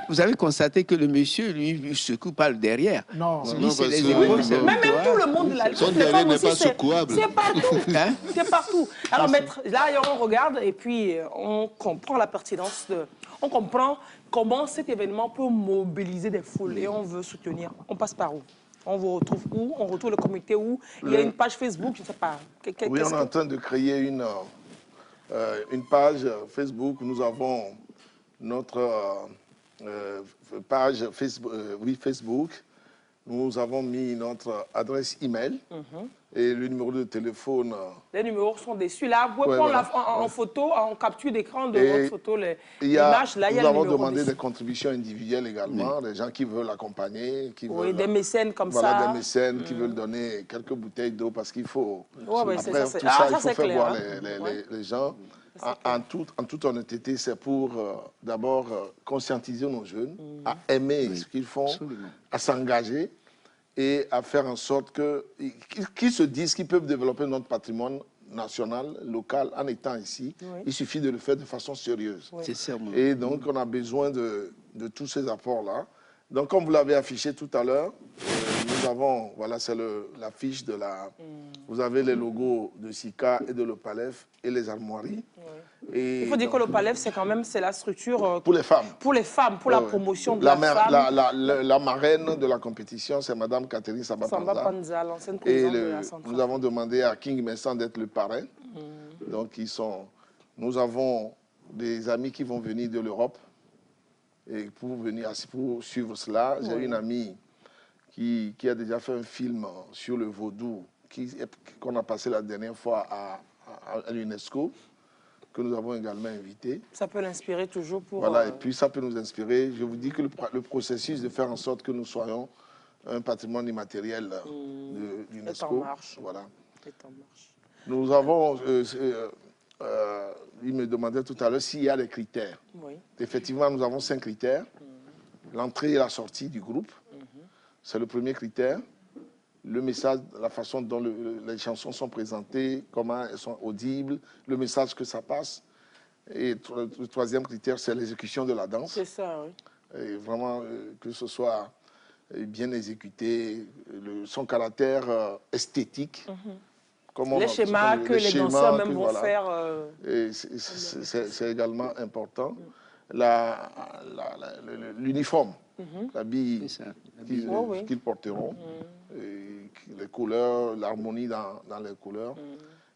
vous avez constaté que le monsieur, lui, il secoue par le derrière. Non, c'est les épaules. Même tout le monde, son derrière n'est pas secouable. C'est partout. C'est partout. Alors, maître, là, on regarde et puis on comprend la pertinence de... On comprend comment cet événement peut mobiliser des foules et on veut soutenir. On passe par où? On vous retrouve où? On retrouve le comité où? Il y a une page Facebook, je ne sais pas. Oui, on est en train de créer une page Facebook. Nous avons notre page Facebook. Nous avons mis notre adresse email et le numéro de téléphone. Les numéros sont dessus. Là, vous pouvez prendre en photo, en capture d'écran de votre photo, l'image. Là, il y a nous le numéro avons demandé dessus. des contributions individuelles également, des gens qui veulent l'accompagner. Oui, des mécènes comme ça. Voilà, des mécènes qui veulent donner quelques bouteilles d'eau parce qu'il faut... Ouais, après ça, tout ça, il faut c'est faire clair, voir hein. les gens. En toute honnêteté, c'est pour d'abord conscientiser nos jeunes à aimer ce qu'ils font, à s'engager et à faire en sorte qu'ils se disent qu'ils peuvent développer notre patrimoine national, local, en étant ici. Oui. Il suffit de le faire de façon sérieuse. Oui. Et donc, on a besoin de tous ces apports-là. Donc, comme vous l'avez affiché tout à l'heure, nous avons, voilà, c'est l'affiche de la... Vous avez les logos de SICA et de l'OPALEF et les armoiries. Oui. Et il faut dire que l'OPALEF, c'est quand même la structure... pour les femmes. Pour les femmes, pour la promotion de la femme. La marraine de la compétition, c'est Mme Catherine Samba-Panza, l'ancienne présidente de la centrale. Nous avons demandé à King Messan d'être le parrain. Donc, nous avons des amis qui vont venir de l'Europe. Et pour suivre cela, j'ai une amie qui a déjà fait un film sur le vaudou qu'on a passé la dernière fois à l'UNESCO, que nous avons également invité. Ça peut l'inspirer toujours pour... Voilà, et puis ça peut nous inspirer. Je vous dis que le processus de faire en sorte que nous soyons un patrimoine immatériel de l'UNESCO. Est en marche. Voilà. Est en marche. Nous avons... il me demandait tout à l'heure s'il y a des critères. Oui. Effectivement, nous avons 5 critères. L'entrée et la sortie du groupe, c'est le premier critère. Le message, la façon dont les chansons sont présentées, comment elles sont audibles, le message que ça passe. Et le troisième critère, c'est l'exécution de la danse. C'est ça, oui. Et vraiment, que ce soit bien exécuté, son caractère esthétique. Les schémas que les danseurs même vont faire. C'est également important. L'uniforme, l'habit qu'ils porteront, les couleurs, l'harmonie dans les couleurs.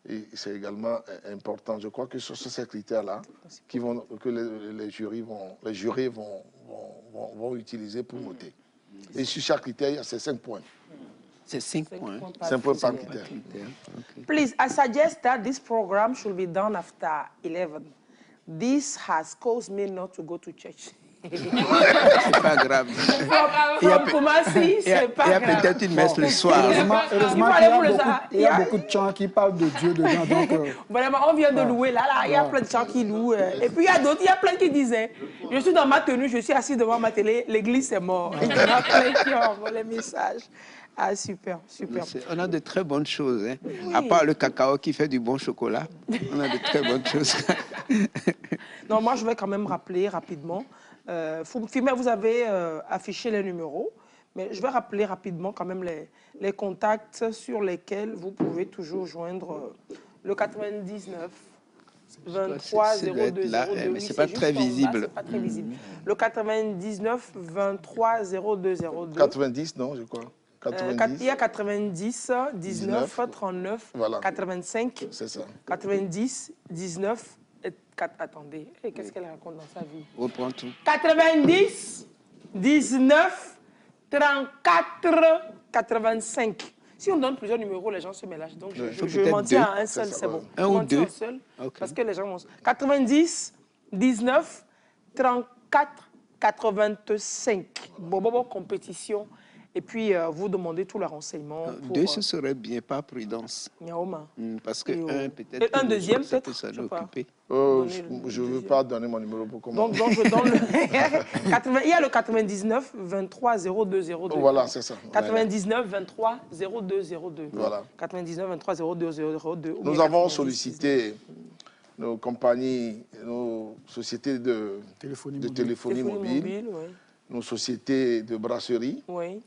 Et c'est également important. Je crois que sur ces critères-là, que les jurés vont utiliser pour voter. Et sur chaque critère, il y a ces 5 points. C'est 5 points. 5 points par critère. Okay. Please, I suggest that this program should be done after 11. This has caused me not to go to church. C'est pas grave. Il y a peut-être une messe le soir. Heureusement il y a beaucoup de chants qui parlent de Dieu dedans. Donc, vraiment, on vient de louer. Là, il y a plein de chants qui louent. Et puis, il y a d'autres, il y a plein qui disaient, je suis dans ma tenue, je suis assis devant ma télé, l'église est morte. Il y en a plein qui envoient les messages. Ah, super, super. On a de très bonnes choses. Hein. Oui. À part le cacao qui fait du bon chocolat, on a de très bonnes choses. Non, moi, je vais quand même rappeler rapidement. Vous avez affiché les numéros, mais je vais rappeler rapidement quand même les contacts sur lesquels vous pouvez toujours joindre le 99 23 02 02. Mais c'est pas très visible. C'est pas très visible. Le 99 23 02 02. 90, non, je crois. 90. Il y a 90, 19, 39, voilà. 85. C'est ça. 90, 19... Attendez, qu'est-ce qu'elle raconte dans sa vie? Reprends tout. 90, 19, 34, 85. Si on donne plusieurs numéros, les gens se mélangent. Donc, je mentis à un seul, c'est bon. Un ou deux. Seul, okay. Parce que les gens vont... 90, 19, 34, 85. Bobo compétition Et puis, vous demandez tous les renseignements. Deux, ce serait bien, pas prudence. Parce que un, peut-être... Et un deuxième, peut-être, je occupé. Je ne veux pas donner mon numéro pour comment. Donc je donne le... Il y a le 99 23 02 02. Voilà, c'est ça. 99 23 02 02. Voilà. 99 23 02 02. Nous avons sollicité nos compagnies, nos sociétés de téléphonie mobile, nos sociétés de brasserie. Oui.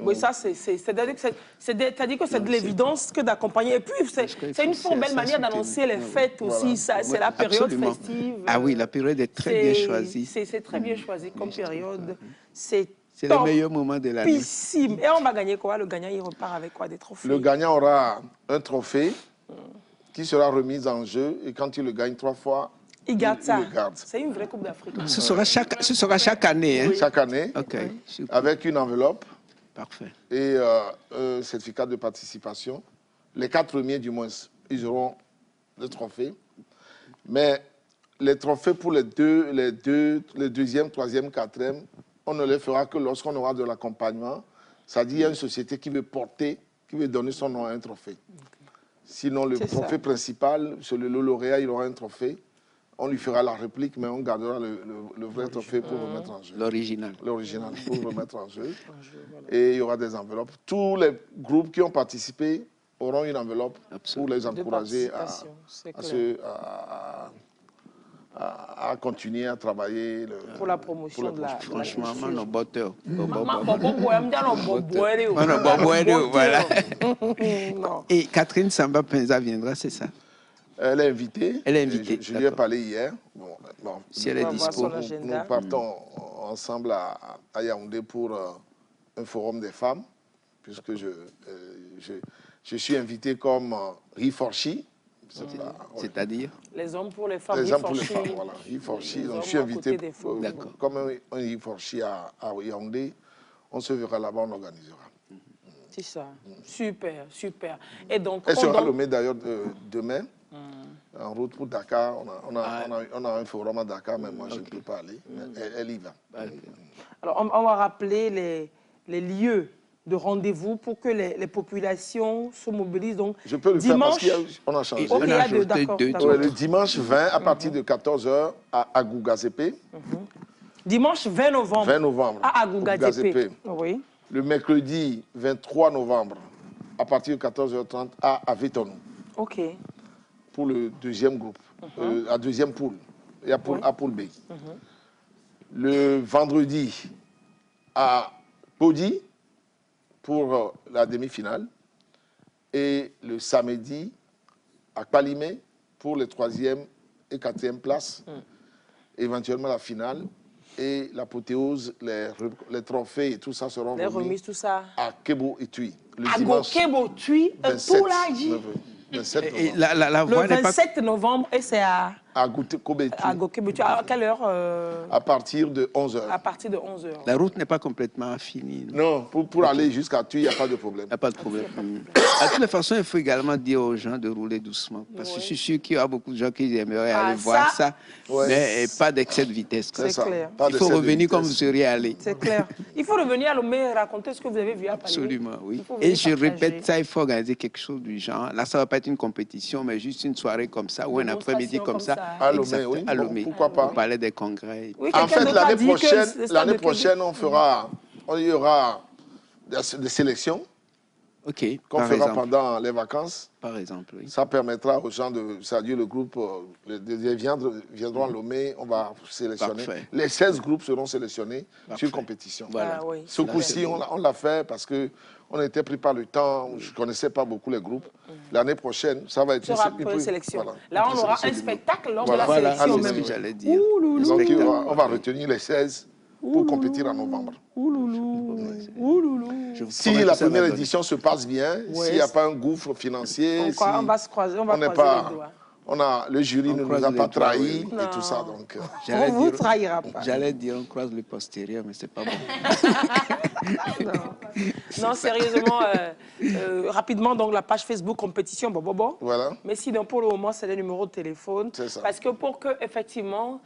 Oui, ça, c'est-à-dire que c'est de l'évidence que d'accompagner. Et puis, c'est une fort belle manière d'annoncer les fêtes aussi. C'est la période festive. Ah oui, la période est très bien choisie. C'est très bien choisi comme période. C'est le meilleur moment de l'année. Et on va gagner quoi? Le gagnant, il repart avec quoi? Des trophées? Le gagnant aura un trophée qui sera remis en jeu. Et quand il le gagne 3 fois, il garde ça. Il le garde. C'est une vraie Coupe d'Afrique. Ce sera chaque année. Hein? Oui. Chaque année, avec une enveloppe. Parfait. Et certificat de participation. Les 4 premiers, du moins, ils auront le trophée. Mais les trophées pour les deuxième, troisième, quatrième, on ne les fera que lorsqu'on aura de l'accompagnement. C'est-à-dire qu'il y a une société qui veut porter, qui veut donner son nom à un trophée. Sinon, le trophée principal, c'est le lauréat, il aura un trophée. On lui fera la réplique, mais on gardera le vrai trophée pour remettre en jeu. L'original. L'original, pour remettre en jeu. Et il y aura des enveloppes. Tous les groupes qui ont participé auront une enveloppe pour les encourager à continuer à travailler. Pour la promotion de la franchement, mon botteur. Et Catherine Samba-Penza viendra, c'est ça? Elle est invitée. Elle est invitée. Je lui ai parlé hier. Bon, si elle est dispo. Nous partons ensemble à Yaoundé pour un forum des femmes, puisque je suis invité comme He4She. C'est-à-dire les hommes pour les femmes. Les hommes pour les femmes, voilà. He4She. Donc je suis invité comme un He4She à Yaoundé. On se verra là-bas, on organisera. C'est ça. Super, super. Et donc, elle sera nommée d'ailleurs demain. En route pour Dakar, on a un forum à Dakar, mais moi je ne peux pas aller. Elle y va. Alors on va rappeler les lieux de rendez-vous pour que les populations se mobilisent. Donc, je peux le dimanche, faire parce qu'on a changé. Le dimanche 20 à partir de 14h à Agougazepe. Dimanche 20 novembre. 20 novembre. À Agougazepe. Oui. Le mercredi 23 novembre à partir de 14h30 à Avetonou. OK. Pour le deuxième groupe, la deuxième poule, et à poule B. Le vendredi à Podi pour la demi-finale et le samedi à Palimé pour les 3e et 4e places, éventuellement la finale et l'apothéose, les trophées et tout ça seront remis tout ça. à Kebo et Tui. À Kebo Tui, tout là, dit. Le 27 novembre, et c'est à Gokebetui. À quelle heure À partir de 11h. À partir de 11h. La route n'est pas complètement finie. Non, pour aller jusqu'à Tui, il n'y a pas de problème. Il n'y a pas de problème. De toute façon, il faut également dire aux gens de rouler doucement. Parce que je suis sûr qu'il y a beaucoup de gens qui aimeraient aller voir ça, mais pas d'excès de vitesse. C'est clair. Il faut revenir comme vous seriez allé. C'est clair. Il faut revenir à Lomé et raconter ce que vous avez vu à Paris. Absolument, oui. Et je répète ça, il faut organiser quelque chose du genre. Là, ça ne va pas être une compétition, mais juste une soirée comme ça ou un après-midi comme ça. À Lomé, oui. À Lomé. Pourquoi pas? On parlait des congrès. Oui, en fait, l'année prochaine, il y aura des sélections qu'on fera pendant les vacances. Par exemple, oui. Ça permettra aux gens c'est-à-dire le groupe, viendront à Lomé, on va sélectionner. Parfait. Les 16 groupes seront sélectionnés sur compétition. Voilà. Ce coup-ci, on l'a fait parce qu'on était pris par le temps, je ne connaissais pas beaucoup les groupes. L'année prochaine, ça va être une sélection. Voilà. Là, on aura un spectacle lors de la sélection même. J'allais dire. Donc, on va retenir les 16 pour compétir en novembre. Si la première édition se passe bien, s'il n'y a pas un gouffre financier, on va se croiser, on va croiser les doigts. Le jury ne nous a pas trahis et tout ça. Donc, on ne vous trahira pas. J'allais dire on croise le postérieur, mais c'est pas bon. Non, sérieusement, rapidement, donc la page Facebook compétition Bobobo. Voilà. Mais sinon, pour le moment, c'est les numéros de téléphone. C'est ça. Parce que pour que, effectivement,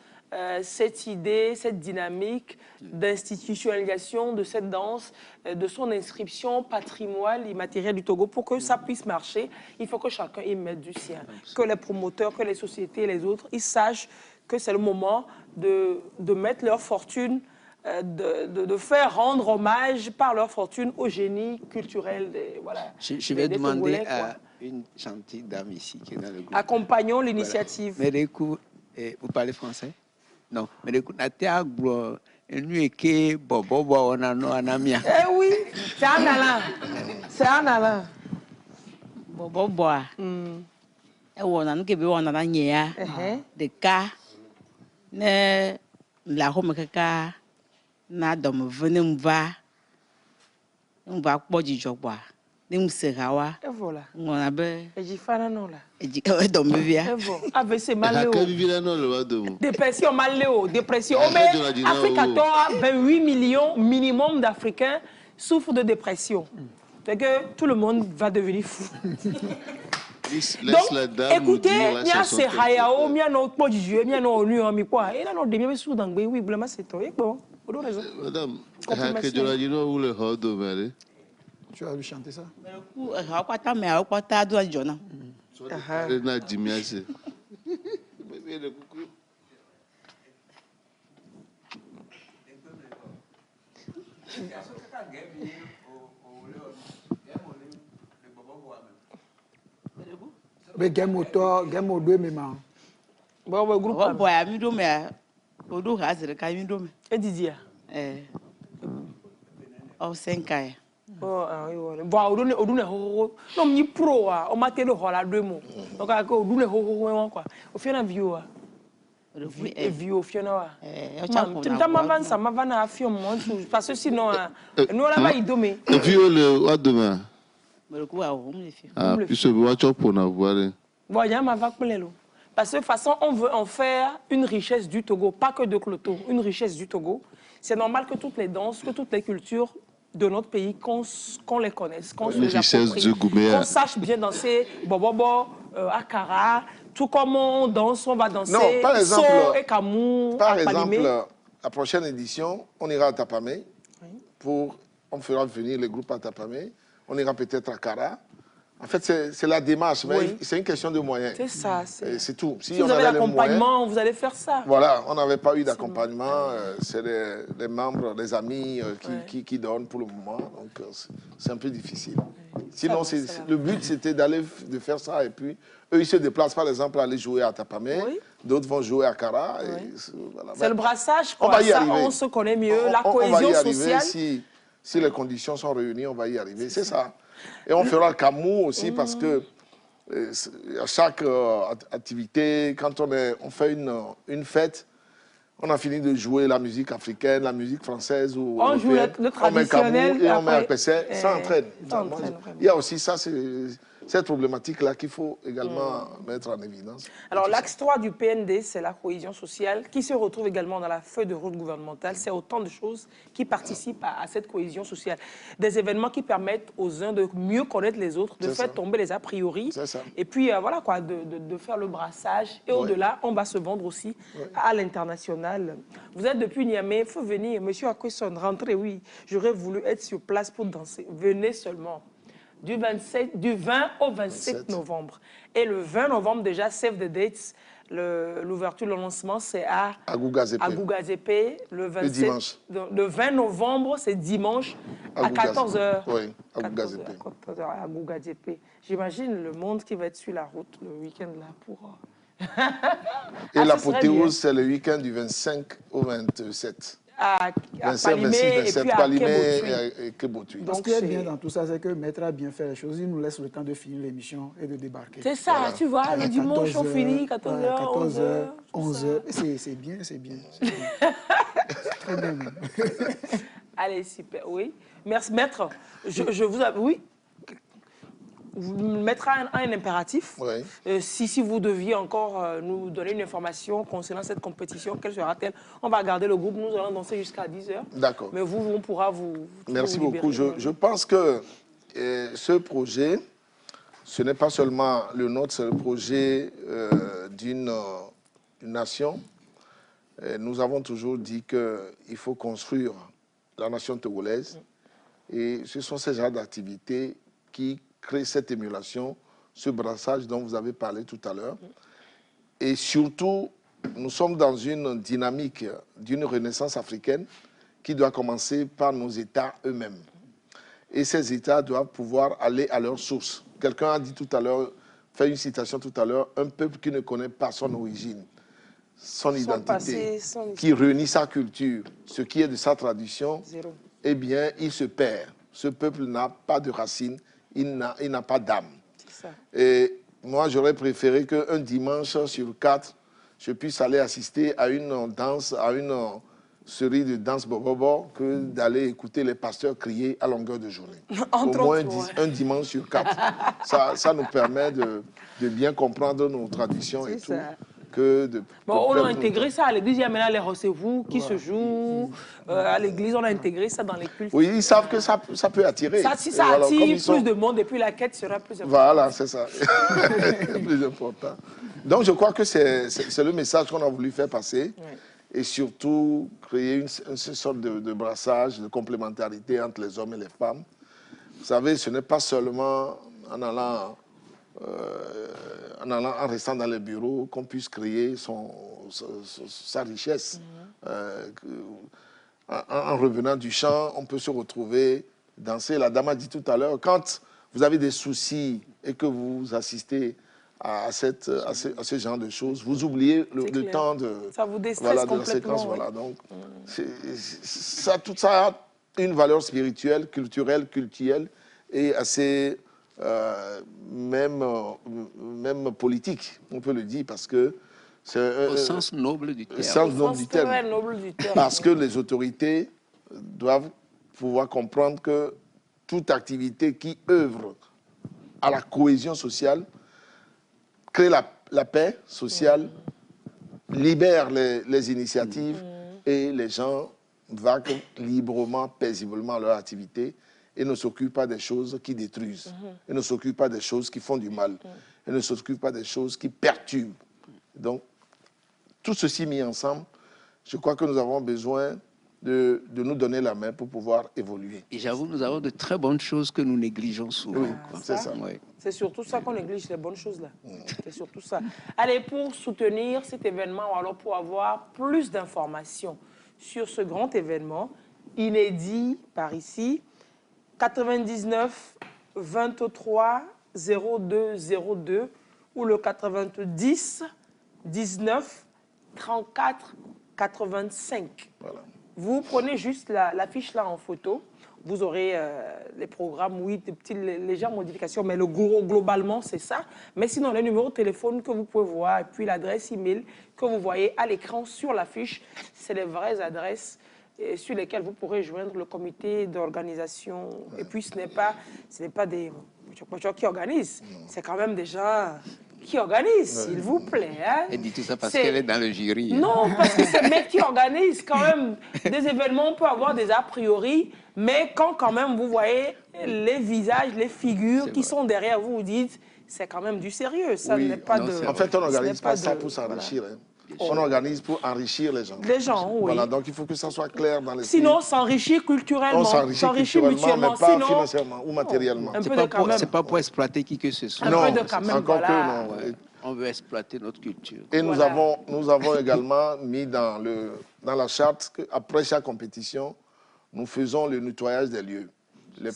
cette idée, cette dynamique d'institutionnalisation de cette danse, de son inscription patrimoine immatériel du Togo. Pour que ça puisse marcher, il faut que chacun y mette du sien. Que les promoteurs, que les sociétés, les autres, ils sachent que c'est le moment de mettre leur fortune, de faire rendre hommage par leur fortune au génie culturel des, voilà, je vais demander Togolais, à une gentille dame ici qui est dans le groupe. Accompagnons l'initiative. Voilà. Mais écoute, vous parlez français? Non. Mais écoute, eh oui, c'est un allant. C'est un allant. Boboboa. On a que on a de cas. Ne la home kaka na dom venez on va pas du job bois. Nous sera et voilà. On a be. Et j'y fais non là. Et j'y dom via. Avec ces maléo. Dépression maléo, dépression. Mais Afrique a 28 millions minimum d'Africains souffrent de dépression. C'est que tout le monde va devenir fou. Donc, écoutez, il y a ces hayao, il y a notre pot de jeu, il y a nos nus en mi quoi. Et là, nos demi sous dans oui, vraiment c'est toi. Bon, vous avez raison. Madame, tu as lui chanter ça? Mais game auto même. Bon, le groupe. Bon, boy, ami do me. Odo hazere ka mi do me. Et Didier. Oh 5 ans. Oh, oui, voilà. Bon, odo ne ho. Non, ni pro a, o mate le ho la 2 mots. Donc odo ne ho quoi. O fi na view a. View fi na wa. Tu m'avances ça m'avana afi on monte parce que sinon nous là va y domé. View le wa demain. Ah, puis ce voiture pour avoir. Bon, il y a ma vague plelo. Parce que de toute façon, on veut en faire une richesse du Togo, pas que de Cloto, une richesse du Togo. C'est normal que toutes les danses, que toutes les cultures de notre pays, qu'on les connaisse, qu'on se les approprie, qu'on sache bien danser bobobo, akara, tout comme on danse, on va danser. Non, par exemple, so et kamou, la prochaine édition, on ira à Tapamé, on fera venir le groupe à Tapamé. On ira peut-être à Kara. En fait, c'est la démarche, mais oui. C'est une question de moyens. C'est ça. C'est tout. Si vous avez l'accompagnement, vous allez faire ça. Voilà, on n'avait pas eu d'accompagnement. C'est les membres, les amis qui donnent pour le moment. Donc, c'est un peu difficile. Sinon, le but, c'était de faire ça. Et puis, eux, ils se déplacent, par exemple, aller jouer à Tapamé. Oui. D'autres vont jouer à Kara. Oui. Voilà. C'est le brassage. Quoi. On se connaît mieux. La cohésion sociale. Si les conditions sont réunies, on va y arriver. C'est ça. Et on fera le Camou aussi parce que à chaque activité, quand on fait une fête, on a fini de jouer la musique africaine, la musique française ou on joue le traditionnel. On met Camou et on met RPC, ça entraîne. Il y a aussi ça, cette problématique-là qu'il faut également mettre en évidence. Alors, l'axe 3 du PND, c'est la cohésion sociale, qui se retrouve également dans la feuille de route gouvernementale. C'est autant de choses qui participent à cette cohésion sociale. Des événements qui permettent aux uns de mieux connaître les autres, de faire tomber les a priori. Et puis, voilà quoi, de faire le brassage. Et au-delà, on va se vendre aussi à l'international. Vous êtes depuis Niamey, il faut venir. Monsieur Akwesson, rentrez, oui. J'aurais voulu être sur place pour danser. Venez seulement. Du 20 au 27 novembre. Et le 20 novembre, déjà, save the dates, l'ouverture, le lancement, c'est à Gougazépé. Le 20 novembre, c'est dimanche, à 14h. Oui, à Gougazépé. À Gougazépé. J'imagine le monde qui va être sur la route le week-end là pour... Et l'apothéose, c'est le week-end du 25 au 27. À Palimé et puis à Kebotui. Donc, ce qui est bien dans tout ça, c'est que Maître a bien fait les choses. Il nous laisse le temps de finir l'émission et de débarquer. C'est ça, tu vois, le dimanche, on finit, 14h, 11h. C'est bien, c'est bien. Très bien. Allez, super, oui. Merci, Maître. Je vous... Oui. Vous mettra un impératif. Si vous deviez encore nous donner une information concernant cette compétition, quelle sera-t-elle? On va garder le groupe, nous allons danser jusqu'à 10h. D'accord. Mais vous, on pourra vous... Merci beaucoup. Je pense que ce projet, ce n'est pas seulement le nôtre, c'est le projet d'une nation. nous avons toujours dit qu'il faut construire la nation togolaise. Et ce sont ces genres d'activités qui créent cette émulation, ce brassage dont vous avez parlé tout à l'heure. Et surtout, nous sommes dans une dynamique d'une renaissance africaine qui doit commencer par nos États eux-mêmes. Et ces États doivent pouvoir aller à leur source. Quelqu'un a dit tout à l'heure, fait une citation tout à l'heure, un peuple qui ne connaît pas son origine, son identité, qui renie sa culture, ce qui est de sa tradition, eh bien, il se perd. Ce peuple n'a pas de racines, il n'a pas d'âme. Et moi, j'aurais préféré qu'un dimanche sur 4, je puisse aller assister à une danse, à une série de danse bobobo, que d'aller écouter les pasteurs crier à longueur de journée. Au moins un dimanche sur 4. Ça nous permet de bien comprendre nos traditions et tout. On a intégré ça à l'église, il y a maintenant les recevous qui se jouent. À l'église, on a intégré ça dans les cultes. Oui, ils savent que ça peut attirer. Si ça attire plus de monde, et puis la quête sera plus importante. Voilà, c'est ça. Plus important. Donc, je crois que c'est le message qu'on a voulu faire passer. Oui. Et surtout, créer une sorte de brassage, de complémentarité entre les hommes et les femmes. Vous savez, ce n'est pas seulement en restant dans les bureaux qu'on puisse créer sa richesse. En revenant du champ, on peut se retrouver, danser. La dame a dit tout à l'heure, quand vous avez des soucis et que vous assistez à ce genre de choses, vous oubliez le temps de, ça vous déstresse complètement, de la séquence. Voilà. Donc, tout ça a une valeur spirituelle, culturelle, culturelle et assez même politique, on peut le dire, parce que c'est au sens noble du terme. Sens noble du terme. Parce que les autorités doivent pouvoir comprendre que toute activité qui œuvre à la cohésion sociale crée la paix sociale, libère les initiatives et les gens vaquent librement, paisiblement à leur activité et ne s'occupent pas des choses qui détruisent, et ne s'occupent pas des choses qui font du mal, et ne s'occupent pas des choses qui perturbent. Donc, tout ceci mis ensemble, je crois que nous avons besoin de nous donner la main pour pouvoir évoluer. Et j'avoue, nous avons de très bonnes choses que nous négligeons souvent. Oui, c'est ça. Oui. C'est surtout ça qu'on néglige, les bonnes choses là. C'est surtout ça. Allez, pour soutenir cet événement, ou alors pour avoir plus d'informations sur ce grand événement, inédit par ici, 99 23 02 02 ou le 90 19 34 85. Voilà. Vous prenez juste l'affiche là en photo. Vous aurez les programmes, oui, des petites légères modifications, mais globalement, c'est ça. Mais sinon, le numéro de téléphone que vous pouvez voir et puis l'adresse email que vous voyez à l'écran sur l'affiche, c'est les vraies adresses sur lesquelles vous pourrez joindre le comité d'organisation. Ouais. Et puis, ce n'est pas des gens qui organisent, c'est quand même des gens qui organisent, s'il vous plaît. Hein. Elle dit tout ça parce qu'elle est dans le jury. Non, parce que c'est mecs qui organisent quand même des événements. On peut avoir des a priori, mais quand même vous voyez les visages, les figures qui sont derrière vous, vous dites, c'est quand même du sérieux. Ça n'est pas de... En fait, on n'organise pas ça pour s'enrichir. Voilà. On organise pour enrichir les gens. Les gens, oui. Voilà, donc il faut que ça soit clair dans les... Sinon, s'enrichir culturellement. On s'enrichit mutuellement, mais pas financièrement ou matériellement. C'est pas pour exploiter qui que ce soit. Non, encore que non. Ouais. On veut exploiter notre culture. Et nous avons également mis dans la charte qu'après chaque compétition, nous faisons le nettoyage des lieux. Les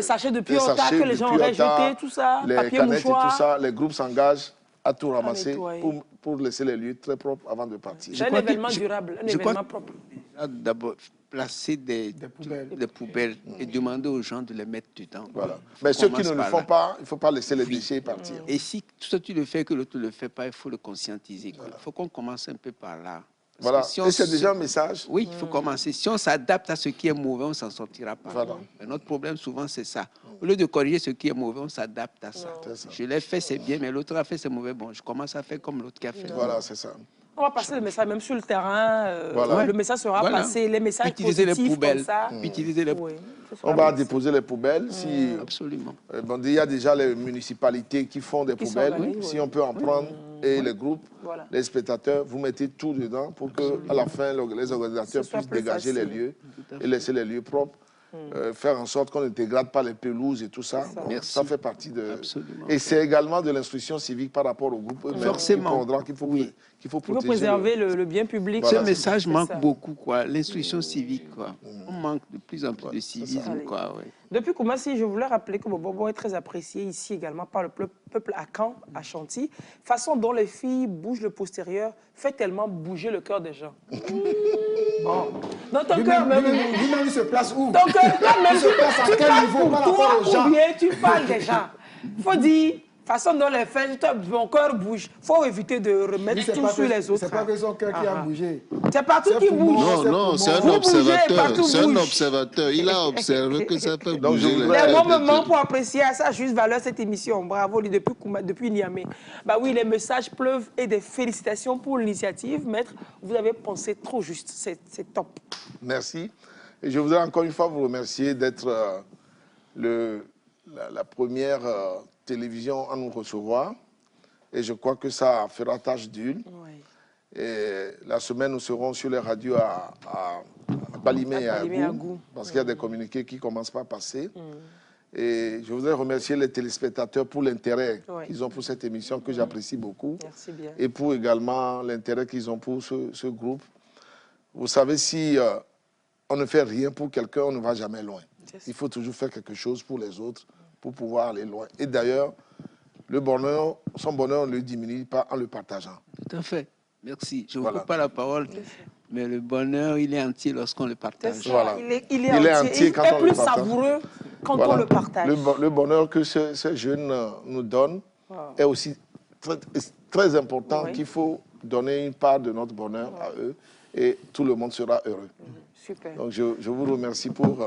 sachets de piota que les gens auraient jetés, tout ça, les papier canettes mouchoir. Et tout ça, les groupes s'engagent à tout ramasser pour laisser les lieux très propres avant de partir. C'est un événement durable, un événement propre. D'abord, placer des poubelles et demander aux gens de les mettre dedans. Voilà. Mais ceux qui ne le font pas, il ne faut pas laisser les déchets partir. Et si tout ça tu le fais que l'autre ne le fait pas, il faut le conscientiser. Il faut qu'on commence un peu par là. Voilà. Et c'est déjà un message. Oui, il faut commencer. Si on s'adapte à ce qui est mauvais, on ne s'en sortira pas. Voilà. Mais notre problème, souvent, c'est ça. Au lieu de corriger ce qui est mauvais, on s'adapte à ça. Je l'ai fait, c'est bien, mais l'autre a fait, c'est mauvais. Bon, je commence à faire comme l'autre qui a fait. Voilà, c'est ça. On va passer le message même sur le terrain. Voilà. Le message sera passé, les messages utiliser positifs les poubelles, comme ça. Utiliser les... Oui, on va déposer les poubelles. Si, absolument. Bon, il y a déjà les municipalités qui font des poubelles. Si on peut en prendre, et les groupes, les spectateurs, vous mettez tout dedans pour qu'à la fin, les organisateurs puissent dégager les lieux et laisser les lieux propres. Faire en sorte qu'on ne dégrade pas les pelouses et tout ça. Ça fait partie de... Absolument. Et c'est également de l'instruction civique par rapport au groupe eux-mêmes. Forcément. Qu'il faut protéger. Il faut préserver le bien public. Voilà, ce message manque beaucoup, quoi. L'instruction civique, quoi. On manque de plus en plus de civisme, quoi. Ouais. Depuis Koumassi, je voulais rappeler que Bobo est très apprécié ici également par le peuple à Caen, à Chantilly. Façon dont les filles bougent le postérieur fait tellement bouger le cœur des gens. Bon. Dans ton cœur même. Lui-même, il se place où? Ton cœur même. Se place à quel niveau par rapport aux gens? Ou bien tu parles des gens. Il faut dire, façon dont les faits, mon cœur bouge. Il faut éviter de remettre tout sur les autres. C'est pas que son cœur qui a bougé. C'est partout qui bouge. Non, c'est un observateur. C'est un observateur. Il a observé que ça peut bouger. Les bons moments pour apprécier à sa juste valeur cette émission. Bravo, depuis Niamey. Bah oui, les messages pleuvent et des félicitations pour l'initiative. Maître, vous avez pensé trop juste. C'est top. Merci. Et je voudrais encore une fois vous remercier d'être la première télévision à nous recevoir. Et je crois que ça fera tâche d'huile. Oui. Et la semaine, nous serons sur les radios à Balimé et à Gou, parce qu'il y a des communiqués qui ne commencent pas à passer. Et je voudrais remercier les téléspectateurs pour l'intérêt qu'ils ont pour cette émission, que j'apprécie beaucoup. Merci bien. Et pour également l'intérêt qu'ils ont pour ce groupe. Vous savez, si on ne fait rien pour quelqu'un, on ne va jamais loin. Il faut toujours faire quelque chose pour les autres pour pouvoir aller loin. Et d'ailleurs, le bonheur, son bonheur ne le diminue pas en le partageant. Tout à fait. Merci. Je ne vous coupe pas la parole, mais le bonheur, il est entier lorsqu'on le partage. Voilà. Il est entier quand on le partage. Il est plus savoureux quand on le partage. Le bonheur que ces jeunes nous donnent est aussi très important qu'il faut donner une part de notre bonheur à eux et tout le monde sera heureux. Super. Donc je vous remercie pour...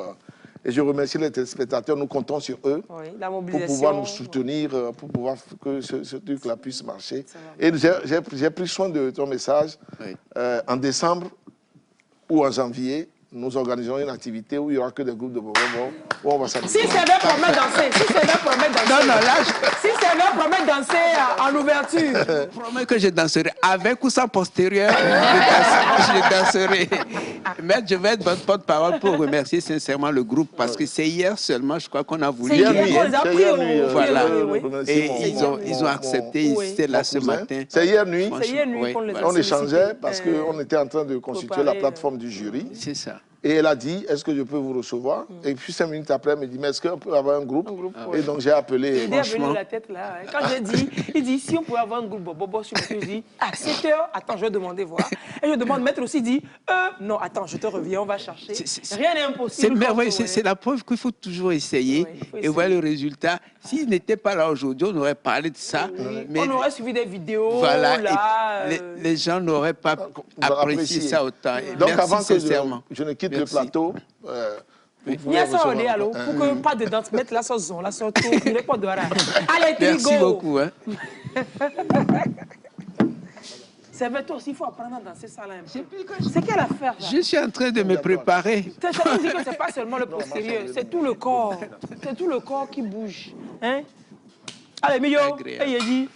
et je remercie les téléspectateurs, nous comptons sur eux pour pouvoir nous soutenir, pour pouvoir que ce truc-là puisse marcher. Et j'ai pris soin de ton message. En décembre ou en janvier, nous organisons une activité où il n'y aura que des groupes de Bobo, où on va s'amuser. Si c'est vrai, promet danser. Si c'est vrai, promet danser. Non, non, là, si c'est vrai, promet danser en ouverture. Je promets que je danserai. Avec ou sans postérieur, je danserai. Mais je vais être votre porte-parole pour remercier sincèrement le groupe, parce que c'est hier seulement, je crois qu'on a voulu. C'est hier qu'on les a pris. Voilà. Et ils ont accepté, c'était là ce matin. C'est hier nuit. C'est hier nuit qu'on les a On échangeait parce qu'on était en train de constituer la plateforme du jury. C'est ça. Et elle a dit, est-ce que je peux vous recevoir? Et puis 5 minutes après, elle me dit, mais est-ce qu'on peut avoir un groupe? Et donc j'ai appelé. Il est venu la tête là. Quand j'ai dit, il dit, si on pouvait avoir un groupe Bobo, je me dis, à 7 h, attends, je vais demander voir. Et je demande, maître aussi dit, non, attends, je te reviens, on va chercher. Rien n'est impossible. C'est la preuve qu'il faut toujours essayer et voir le résultat. S'il n'était pas là aujourd'hui, on aurait parlé de ça. Mais on aurait suivi des vidéos. Voilà, là, les gens n'auraient pas apprécié ça autant. Donc merci avant que je ne quitte le plateau, il y a ça au alors pour que pas de dents mettre la sauce, la sauce, il n'est pas de rara. Allez, merci beaucoup. Hein. C'est vrai, toi aussi, il faut apprendre à danser ça là. C'est quelle affaire là? Je suis en train de me préparer. Ça veut dire que ce n'est pas seulement le postérieur, c'est tout le corps. C'est tout le corps qui bouge. Hein? Allez, Mio, et dit.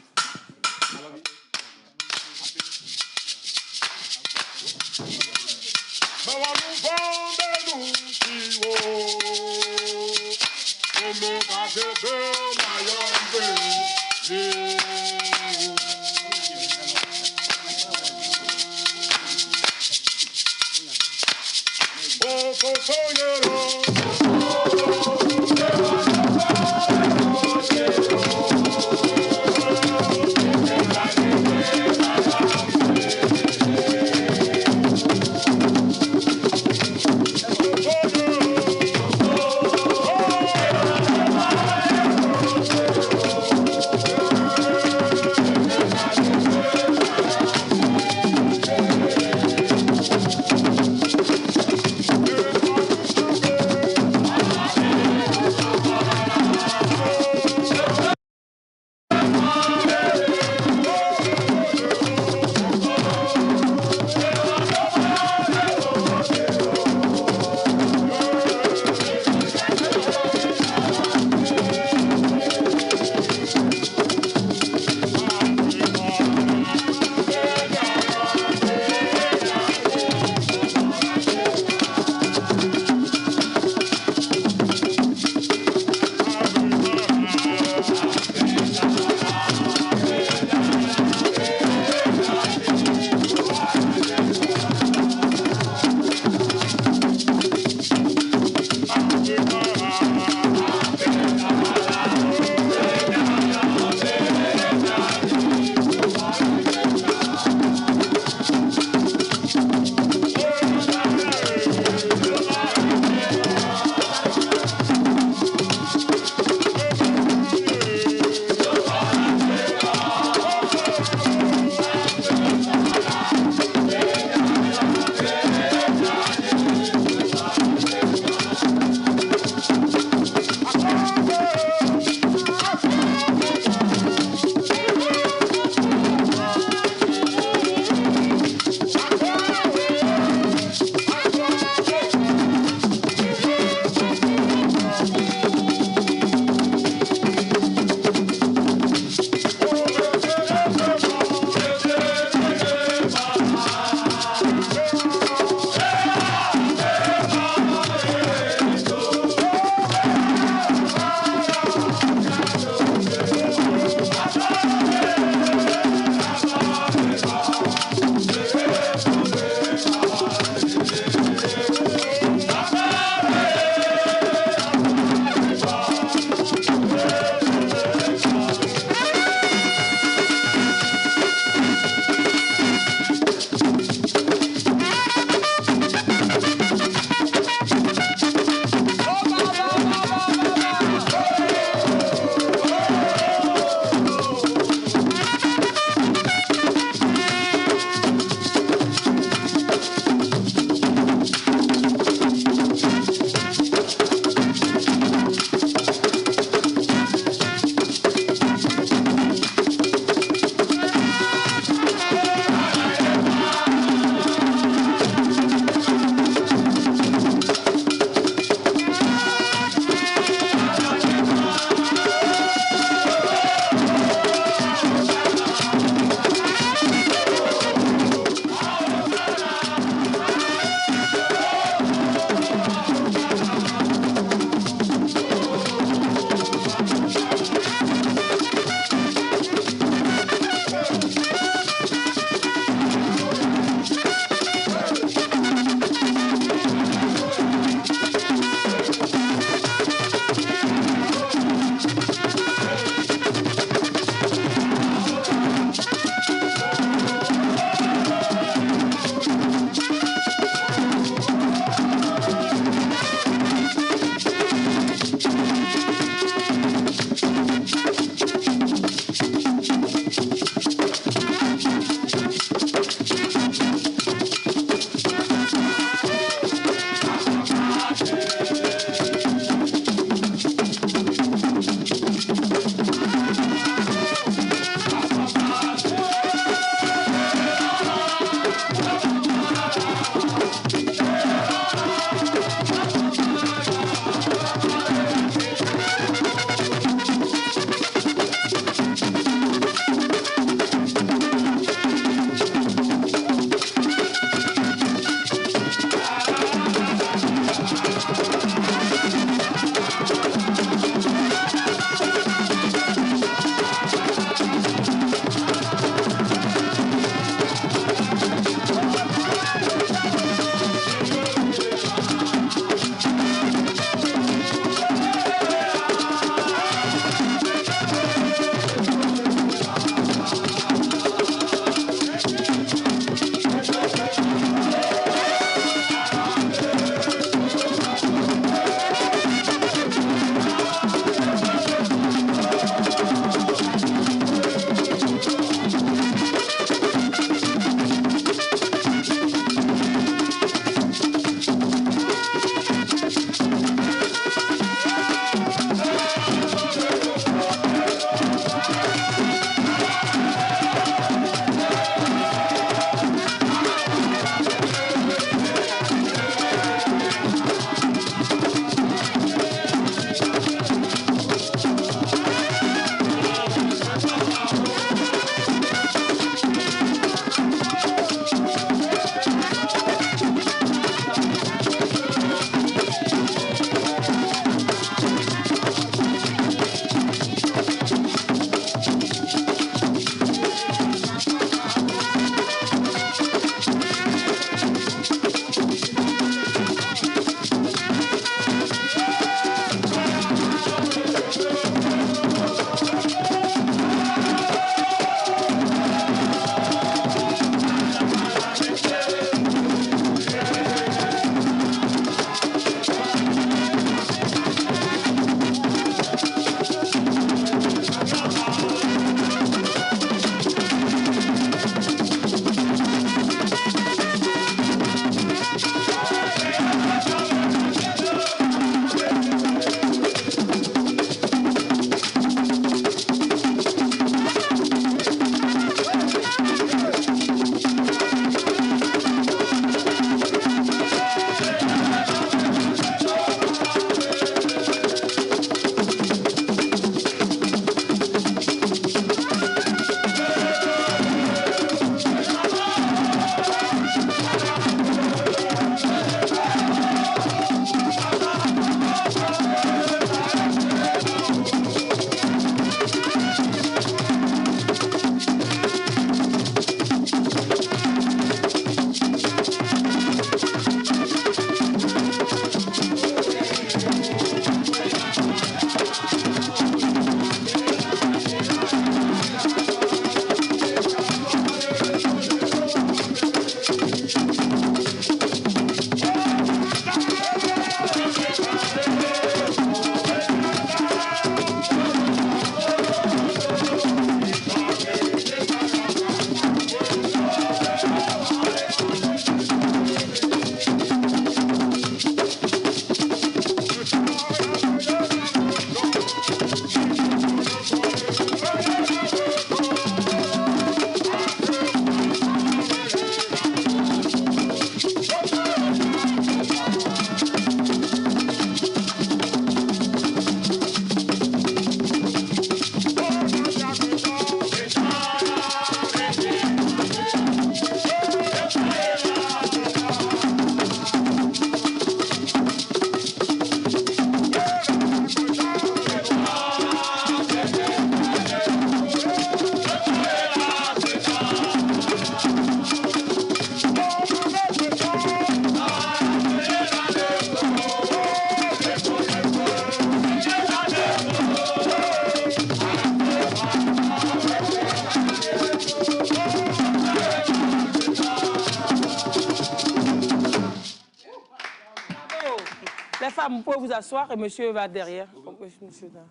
femmes, vous pouvez vous asseoir et monsieur va derrière.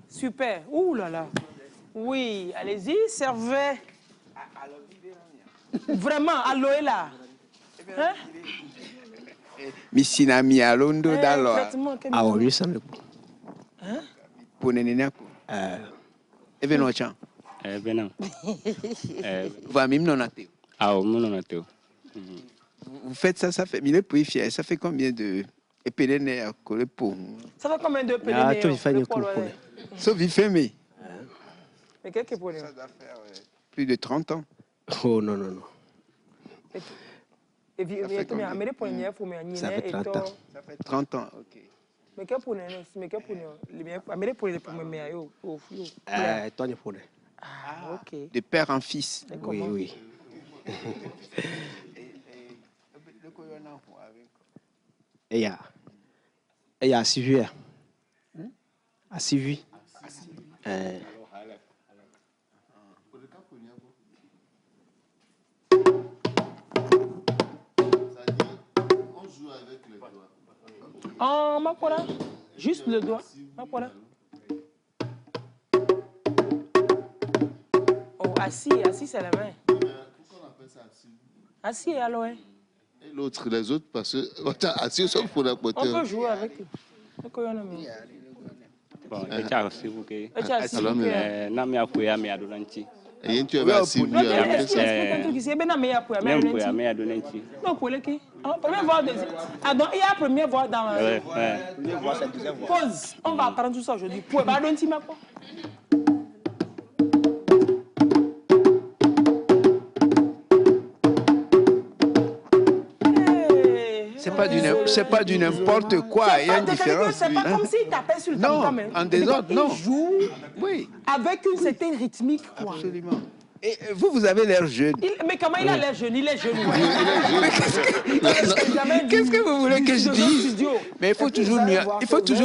Super. Ouh là là. Oui, allez-y, servez. Vraiment, aloe là. Hein? Missina mi alondo d'alors. Ah oui, ça me plaît. Hein? Pour nenenako. Et bien, on chante. Ben non. Va même non ateo. Ah, non ateo. Vous faites ça, ça fait. Il est plus fier. Ça fait combien de épélénés à coller pour? Ça fait combien de épélénés? Ah, tu fais une coupe. Sauf il fait, mais. Mais qu'est-ce que pour ça doit faire plus de 30 ans. Oh non, non, non. Ça fait 30 ans. Ça fait 30 ans, ok. Mais qu'est-ce pour nous? Toi, tu pour Ah, ok. De père en fils. Oui, oui. Et il y a suivi. A suivi. Oh, ma quoi là? Juste le doigt. Ma quoi là? Oh, assis c'est la main. Pourquoi on appelle ça assis? Assis alors, hein? Et l'autre, les autres, parce que assis, sauf pour la côté. On peut jouer avec eux. Bon, je tiens aussi vous que. Alors, Nami a pris à mes adolescents. Et tu avais assis. Non, explique un truc ici. Ben, non, mais il y a pour Même pour à mes adolescents. non, pour les qui? Première voix, deuxième. Ah, donc, il y a première voix dans. Pause. On va apprendre tout ça aujourd'hui. Pour pas donner ma quoi? C'est pas du n'importe quoi. Il y a une différence. C'est pas comme s'il tapait sur le tam-tam. Non, en désordre, non. Il joue avec une certaine rythmique. Quoi. Absolument. Et vous avez l'air jeune. Mais comment il a l'air jeune? Il est jeune. Qu'est-ce que vous voulez que je dise? Mais il faut toujours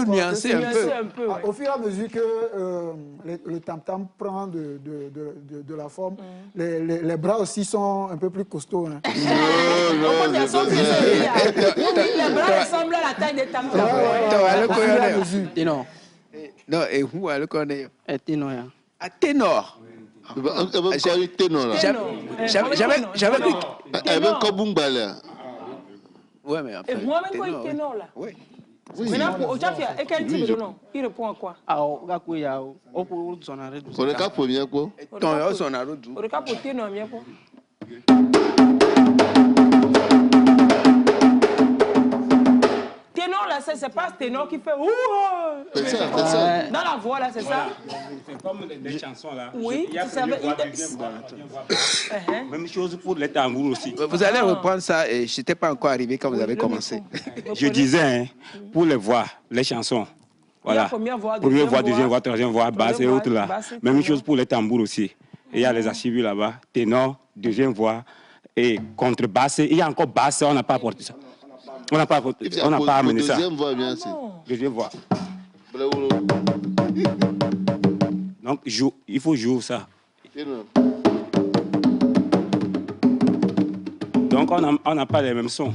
nuancer un peu. Au fur et à mesure que le tam-tam prend de la forme, les bras aussi sont un peu plus costauds. Hein. Les bras ressemblent à la taille des tam-tams. Non, et où elle connaît? Ténor. À ténor. J'avais cru. Ouais, mais et moi-même, quoi, il ténor là? Oui. Maintenant, au Tchafia, et quel type de nom? Il répond à quoi? Ah, au Gakuya, au pour son arrêt. Pour le cas premier, quoi? Ton son arrêt. Au cas pour ténor, bien quoi? Ténor là, c'est pas ténor qui fait ouh. C'est ça. Dans la voix là, c'est ça. C'est comme les chansons là. Oui, il y a même chose pour les tambours aussi. Vous allez reprendre ça et je n'étais pas encore arrivé quand vous avez commencé. Je disais, hein, pour les voix, les chansons. Voilà. Première voix, deuxième voix, troisième voix, basse et autres là. Même chose pour les tambours aussi. Il y a les archives là-bas, ténor, deuxième voix et contrebasse. Il y a encore basse, on n'a pas apporté ça. On n'a pas amené ça. Deuxième voix, bien sûr. Deuxième voix. Donc, il faut jouer ça. Donc, on n'a pas les mêmes sons.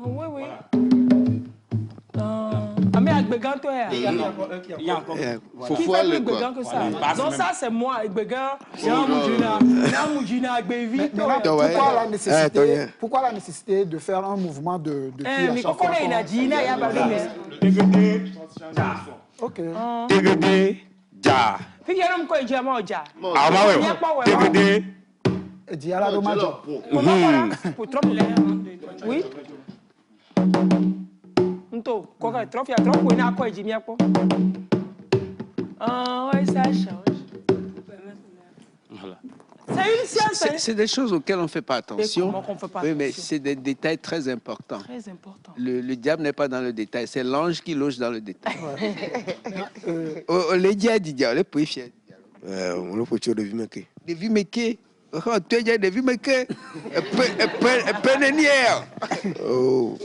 Oui, oui. Mais avec Bégan, toi, il y a encore. Qui fait plus Bégan que ça? Donc, ça, c'est moi, avec Bégan. Pourquoi la nécessité de faire un mouvement de pied à chaque fois? Ok. TGD, ja. Oui. Nto, quoi trop, il y a trop, il y a quoi, il y a quoi. Ah, ouais, ça change. Voilà. C'est une science. C'est des choses auxquelles on ne fait pas attention. Oui, mais c'est des détails très importants. Très importants. Le diable n'est pas dans le détail, c'est l'ange qui loge dans le détail. Les diables, les plus fiers. On peut tuer de Vimeke. De Vimeke. Tu es de Vimeke. Penenière. Oh.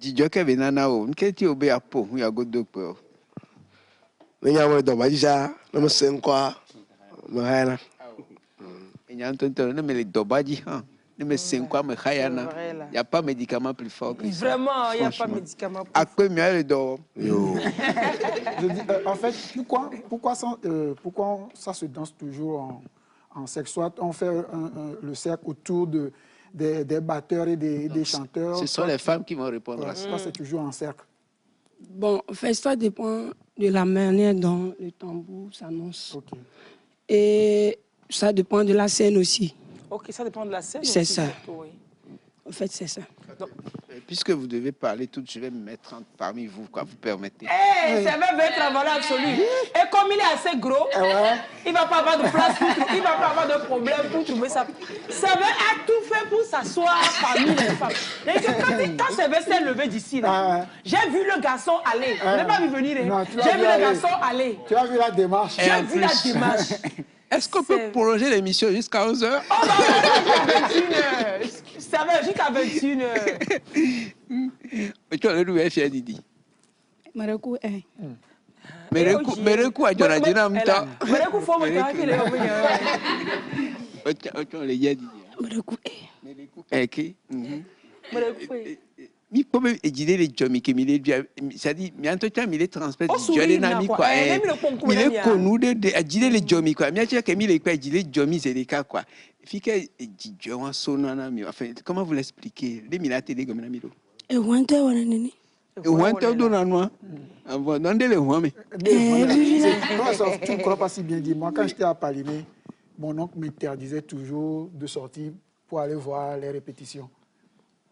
Didier Kevinana, qu'est-ce que tu as pour nous à Godopé? Mais il y a un dobaja, non c'est quoi? Mais il y a un tonton, mais les dobaji, hein. Mais 5 ans, il n'y a pas de médicament plus fort que ça. Vraiment, il n'y a pas de médicament plus fort. À quoi mieux le dort? En fait, pourquoi ça se danse toujours en cercle? Soit on fait le cercle autour des batteurs et des chanteurs. Ce sont les femmes qui vont répondre à ça. Soit c'est toujours en cercle. Bon, en fait, ça dépend de la manière dont le tambour s'annonce. Okay. Et ça dépend de la scène aussi. Ok, ça dépend de la scène. C'est aussi, ça. surtout, oui. En fait, c'est ça. Donc, puisque vous devez parler tout, je vais me mettre parmi vous, quoi, vous permettez. Hey, ça va être la valeur absolue. Et comme il est assez gros, il ne va pas avoir de place, il ne va pas avoir de problème pour trouver ça. Ça va tout fait pour s'asseoir parmi les femmes. Et que quand Sébastien s'est levé d'ici, j'ai vu le garçon aller. Je n'ai pas vu venir. J'ai vu le garçon aller. Tu as vu la démarche. J'ai vu la démarche. Est-ce qu'on peut prolonger l'émission jusqu'à 11h? Oh non, ça va jusqu'à 21h. Tu as le loué, cher Didi. Mareku, Mereku a John Adina Mta. Mereku faut me faire qu'il est au milieu. Les gars, Mereku, Mereku. Mereku. Mi pomme ejide le jomi ke mi le dia ça dit mi entretien mi le transmettre du jole na mi quoi mi le konu de ejide le jomi quoi mi acha ke mi le quoi ejide jomi c'est le cas quoi fika ejidjo wan sona na mi enfin comment vous l'expliquer le mi la télé comme na mi do e wante wana nini e wante do na noa avant non de le ho me tu ne crois pas si bien dit. Moi quand j'étais à Palimé, mon oncle m'interdisait toujours de sortir pour aller voir les répétitions.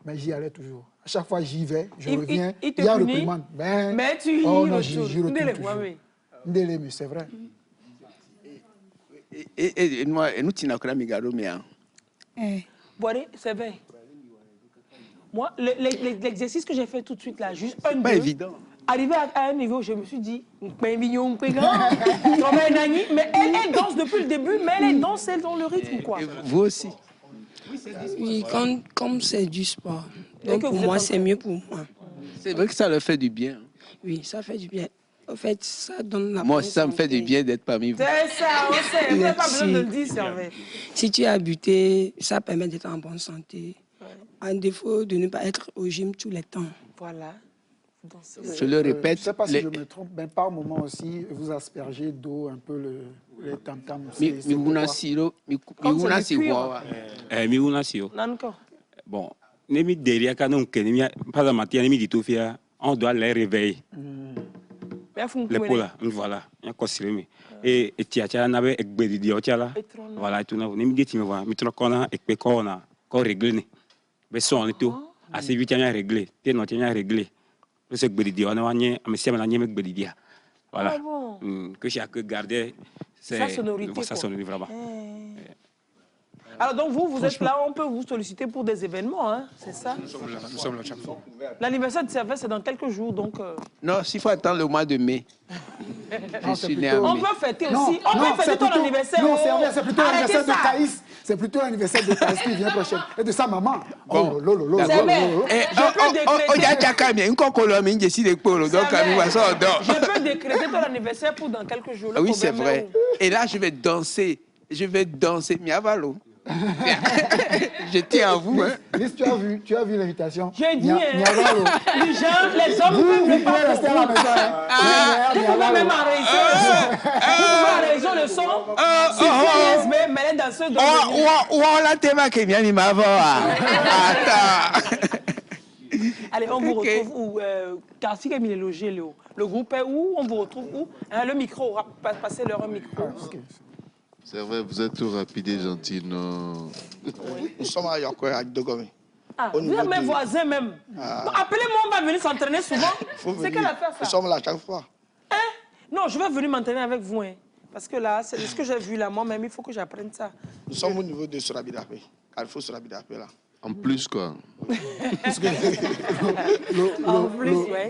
Mais j'y allais toujours. À chaque fois j'y vais, je reviens, il y a un reprimande. Mais tu y retournes. Ndele, mais c'est vrai. Et moi, nous t'inquiète pas, Migaro, mais c'est vrai. Moi, l'exercice que j'ai fait tout de suite là, juste un pas évident. Arrivé à un niveau, je me suis dit, mais elle danse depuis le début, mais elle danse dans le rythme quoi. Vous aussi. Oui, comme c'est du sport. Donc pour moi, c'est mieux pour moi. C'est vrai que ça leur fait du bien. Oui, ça fait du bien. En fait, ça donne la... Moi, ça me fait du bien d'être parmi vous. C'est ça, on sait. Vous n'avez pas besoin de le dire, c'est vrai. Si tu as buté, ça permet d'être en bonne santé. En défaut de ne pas être au gym tous les temps. Voilà. Je le répète. Je ne sais pas si je me trompe, mais par moment aussi, vous aspergez d'eau un peu les tam-tams. Bon, on doit les réveiller. Les pola, voilà. Et tiacha n'avait expédié voilà, tout n'a pas voir. Mitronona et Pecona, qu'on règle. Mais son et tout, assez vite à régler. T'es non, t'es à régler. Le sec bédidia, on a gagné, mais c'est un nième bédidia. Voilà. Que chaque garder sa sonorité. Sa sonorité, vraiment. Alors donc vous êtes là, on peut vous solliciter pour des événements, hein, c'est ça? Nous sommes là chaque fois. L'anniversaire de Servais, c'est dans quelques jours, donc... Non, s'il faut attendre le mois de mai. On peut fêter aussi. On peut fêter ton anniversaire. Non, c'est plutôt l'anniversaire de Thaïs. C'est plutôt l'anniversaire de Thaïs qui vient prochaine. Et de sa maman. Bon. C'est vrai. Je peux décréter ton anniversaire pour dans quelques jours. Oui, c'est vrai. Et là, je vais danser. Miavalo. Je tiens à vous. Lise, tu as vu l'invitation? J'ai dit, les gens, les hommes peuvent pas rester à la maison. Vous pouvez même enregistrer le son. Si mais elle est dans ce Allez, on vous retrouve où? Car si Camille est logé, le groupe est où? On vous retrouve où? Le micro, passez leur un micro. C'est vrai, vous êtes tout rapide et gentil, non? Nous sommes à Yoko, à Dogomé. Ah, vous êtes mes voisins même. Appelez-moi, on va venir s'entraîner souvent. C'est quelle affaire ça? Nous sommes là chaque fois. Hein? Non, je vais venir m'entraîner avec vous. Hein. Parce que là, c'est ce que j'ai vu là, moi-même, il faut que j'apprenne ça. Nous sommes au niveau de Surabidapé. Carrefour Surabidapé là. En plus, quoi.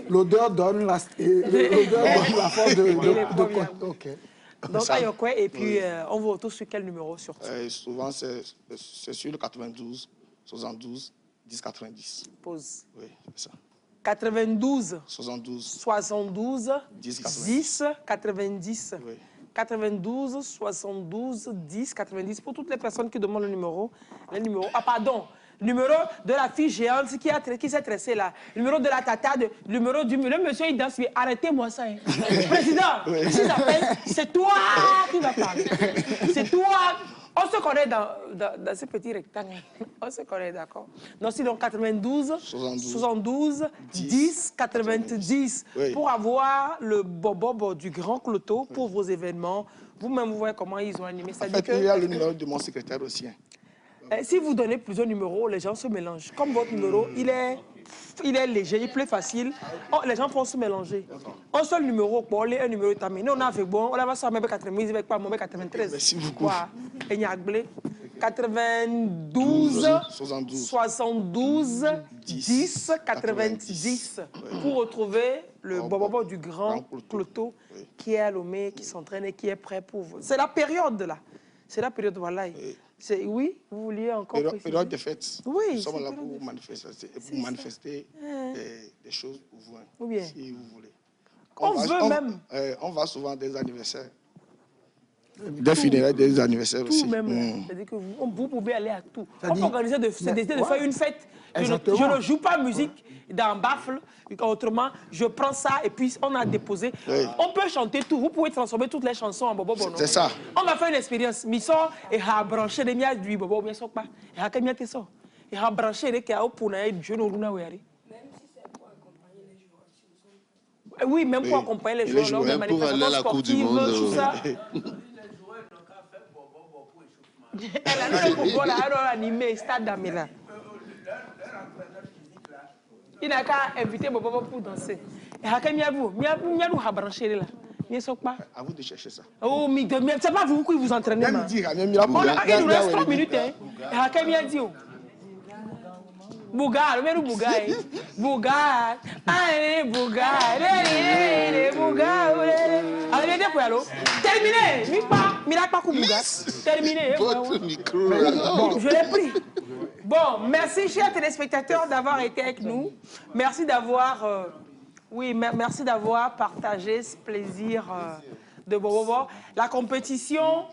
L'odeur donne la force de... Ok. Donc, Ayokwe, et puis on vous retrouve sur quel numéro surtout? Souvent, c'est sur le 92, 72, 10, 90. Pause. Oui, c'est ça. 92, 72, 72, 10, 90. 10, 90. Oui. 92 72 10 90 pour toutes les personnes qui demandent le numéro. Ah pardon, numéro de la fille géante qui s'est tressée là. Le numéro de la tata, le numéro du... Le monsieur il danse, mais arrêtez-moi ça. Hein. Président, si j'appelle, c'est toi qui vas parler. C'est toi. On se connaît dans ce petit rectangle. On se connaît, d'accord. Donc, c'est donc 92, 72, 10, 90. Oui. Pour avoir le bobo du Grand Cloto pour vos événements. Vous-même, vous voyez comment ils ont animé. En fait, il y a le numéro de mon secrétaire aussi. Si vous donnez plusieurs numéros, les gens se mélangent. Comme votre numéro, il est léger, il est plus facile. Oh, les gens vont se mélanger. Un seul numéro, pour aller un numéro terminé. On a fait bon, on va sur 90, avec pas 93. Merci beaucoup. Et 92, 72, 10, 90. Pour retrouver le bobo du Grand Cloto qui est à Lomé, qui s'entraîne et qui est prêt pour vous. C'est la période là. C'est la période, voilà. Oui, vous vouliez encore préciser. Période de fête. Oui. Nous sommes là pour manifester des choses pour vous, oui. Si vous voulez. On va souvent à des anniversaires. Des funérailles, des anniversaires tout aussi. Même. C'est-à-dire que vous pouvez aller à tout. On peut organiser de faire une fête. Je ne joue pas musique dans baffle. Autrement, je prends ça et puis on a déposé. Oui. On peut chanter tout. Vous pouvez transformer toutes les chansons en bobo bono. C'est ça. On va faire une expérience. Miso et ha branché des mias du bobo bien sûr pas. Et ha kemia teso. Et ha branché des kia au puna et je no runa weari. Oui, même pour accompagner les joueurs lors des manifestations sportives, tout ça. Elle a le football à animé, stade d'Amela. Il n'a qu'à inviter Bobo pour danser. Et à quel vous a branché là. À vous de chercher ça. Oh, mais c'est pas vous qui vous entraînez. Il nous reste 3 minutes. Et à quel dit Bouga, le mère Bouga. Bouga. Allez, Bouga. Allez, Bouga. Allez, allô. Terminé. Mira pas Bouga. Terminé. Votre micro. Bon, je l'ai pris. Bon, merci chers téléspectateurs d'avoir été avec nous. Merci d'avoir merci d'avoir partagé ce plaisir de Bobo. La compétition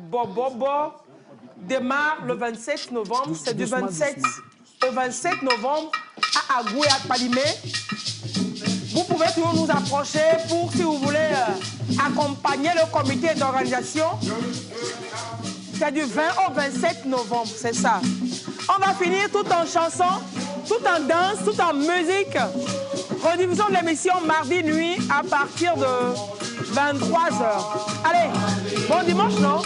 Bobo démarre le 27 novembre. C'est du 27 au 27 novembre à Agoué, à Palimé. Vous pouvez toujours nous approcher pour, si vous voulez, accompagner le comité d'organisation. C'est du 20 au 27 novembre, c'est ça. On va finir tout en chanson, tout en danse, tout en musique. Rediffusion de l'émission mardi nuit à partir de 23h. Allez, bon dimanche, non?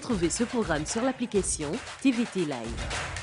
Retrouvez ce programme sur l'application TVT Live.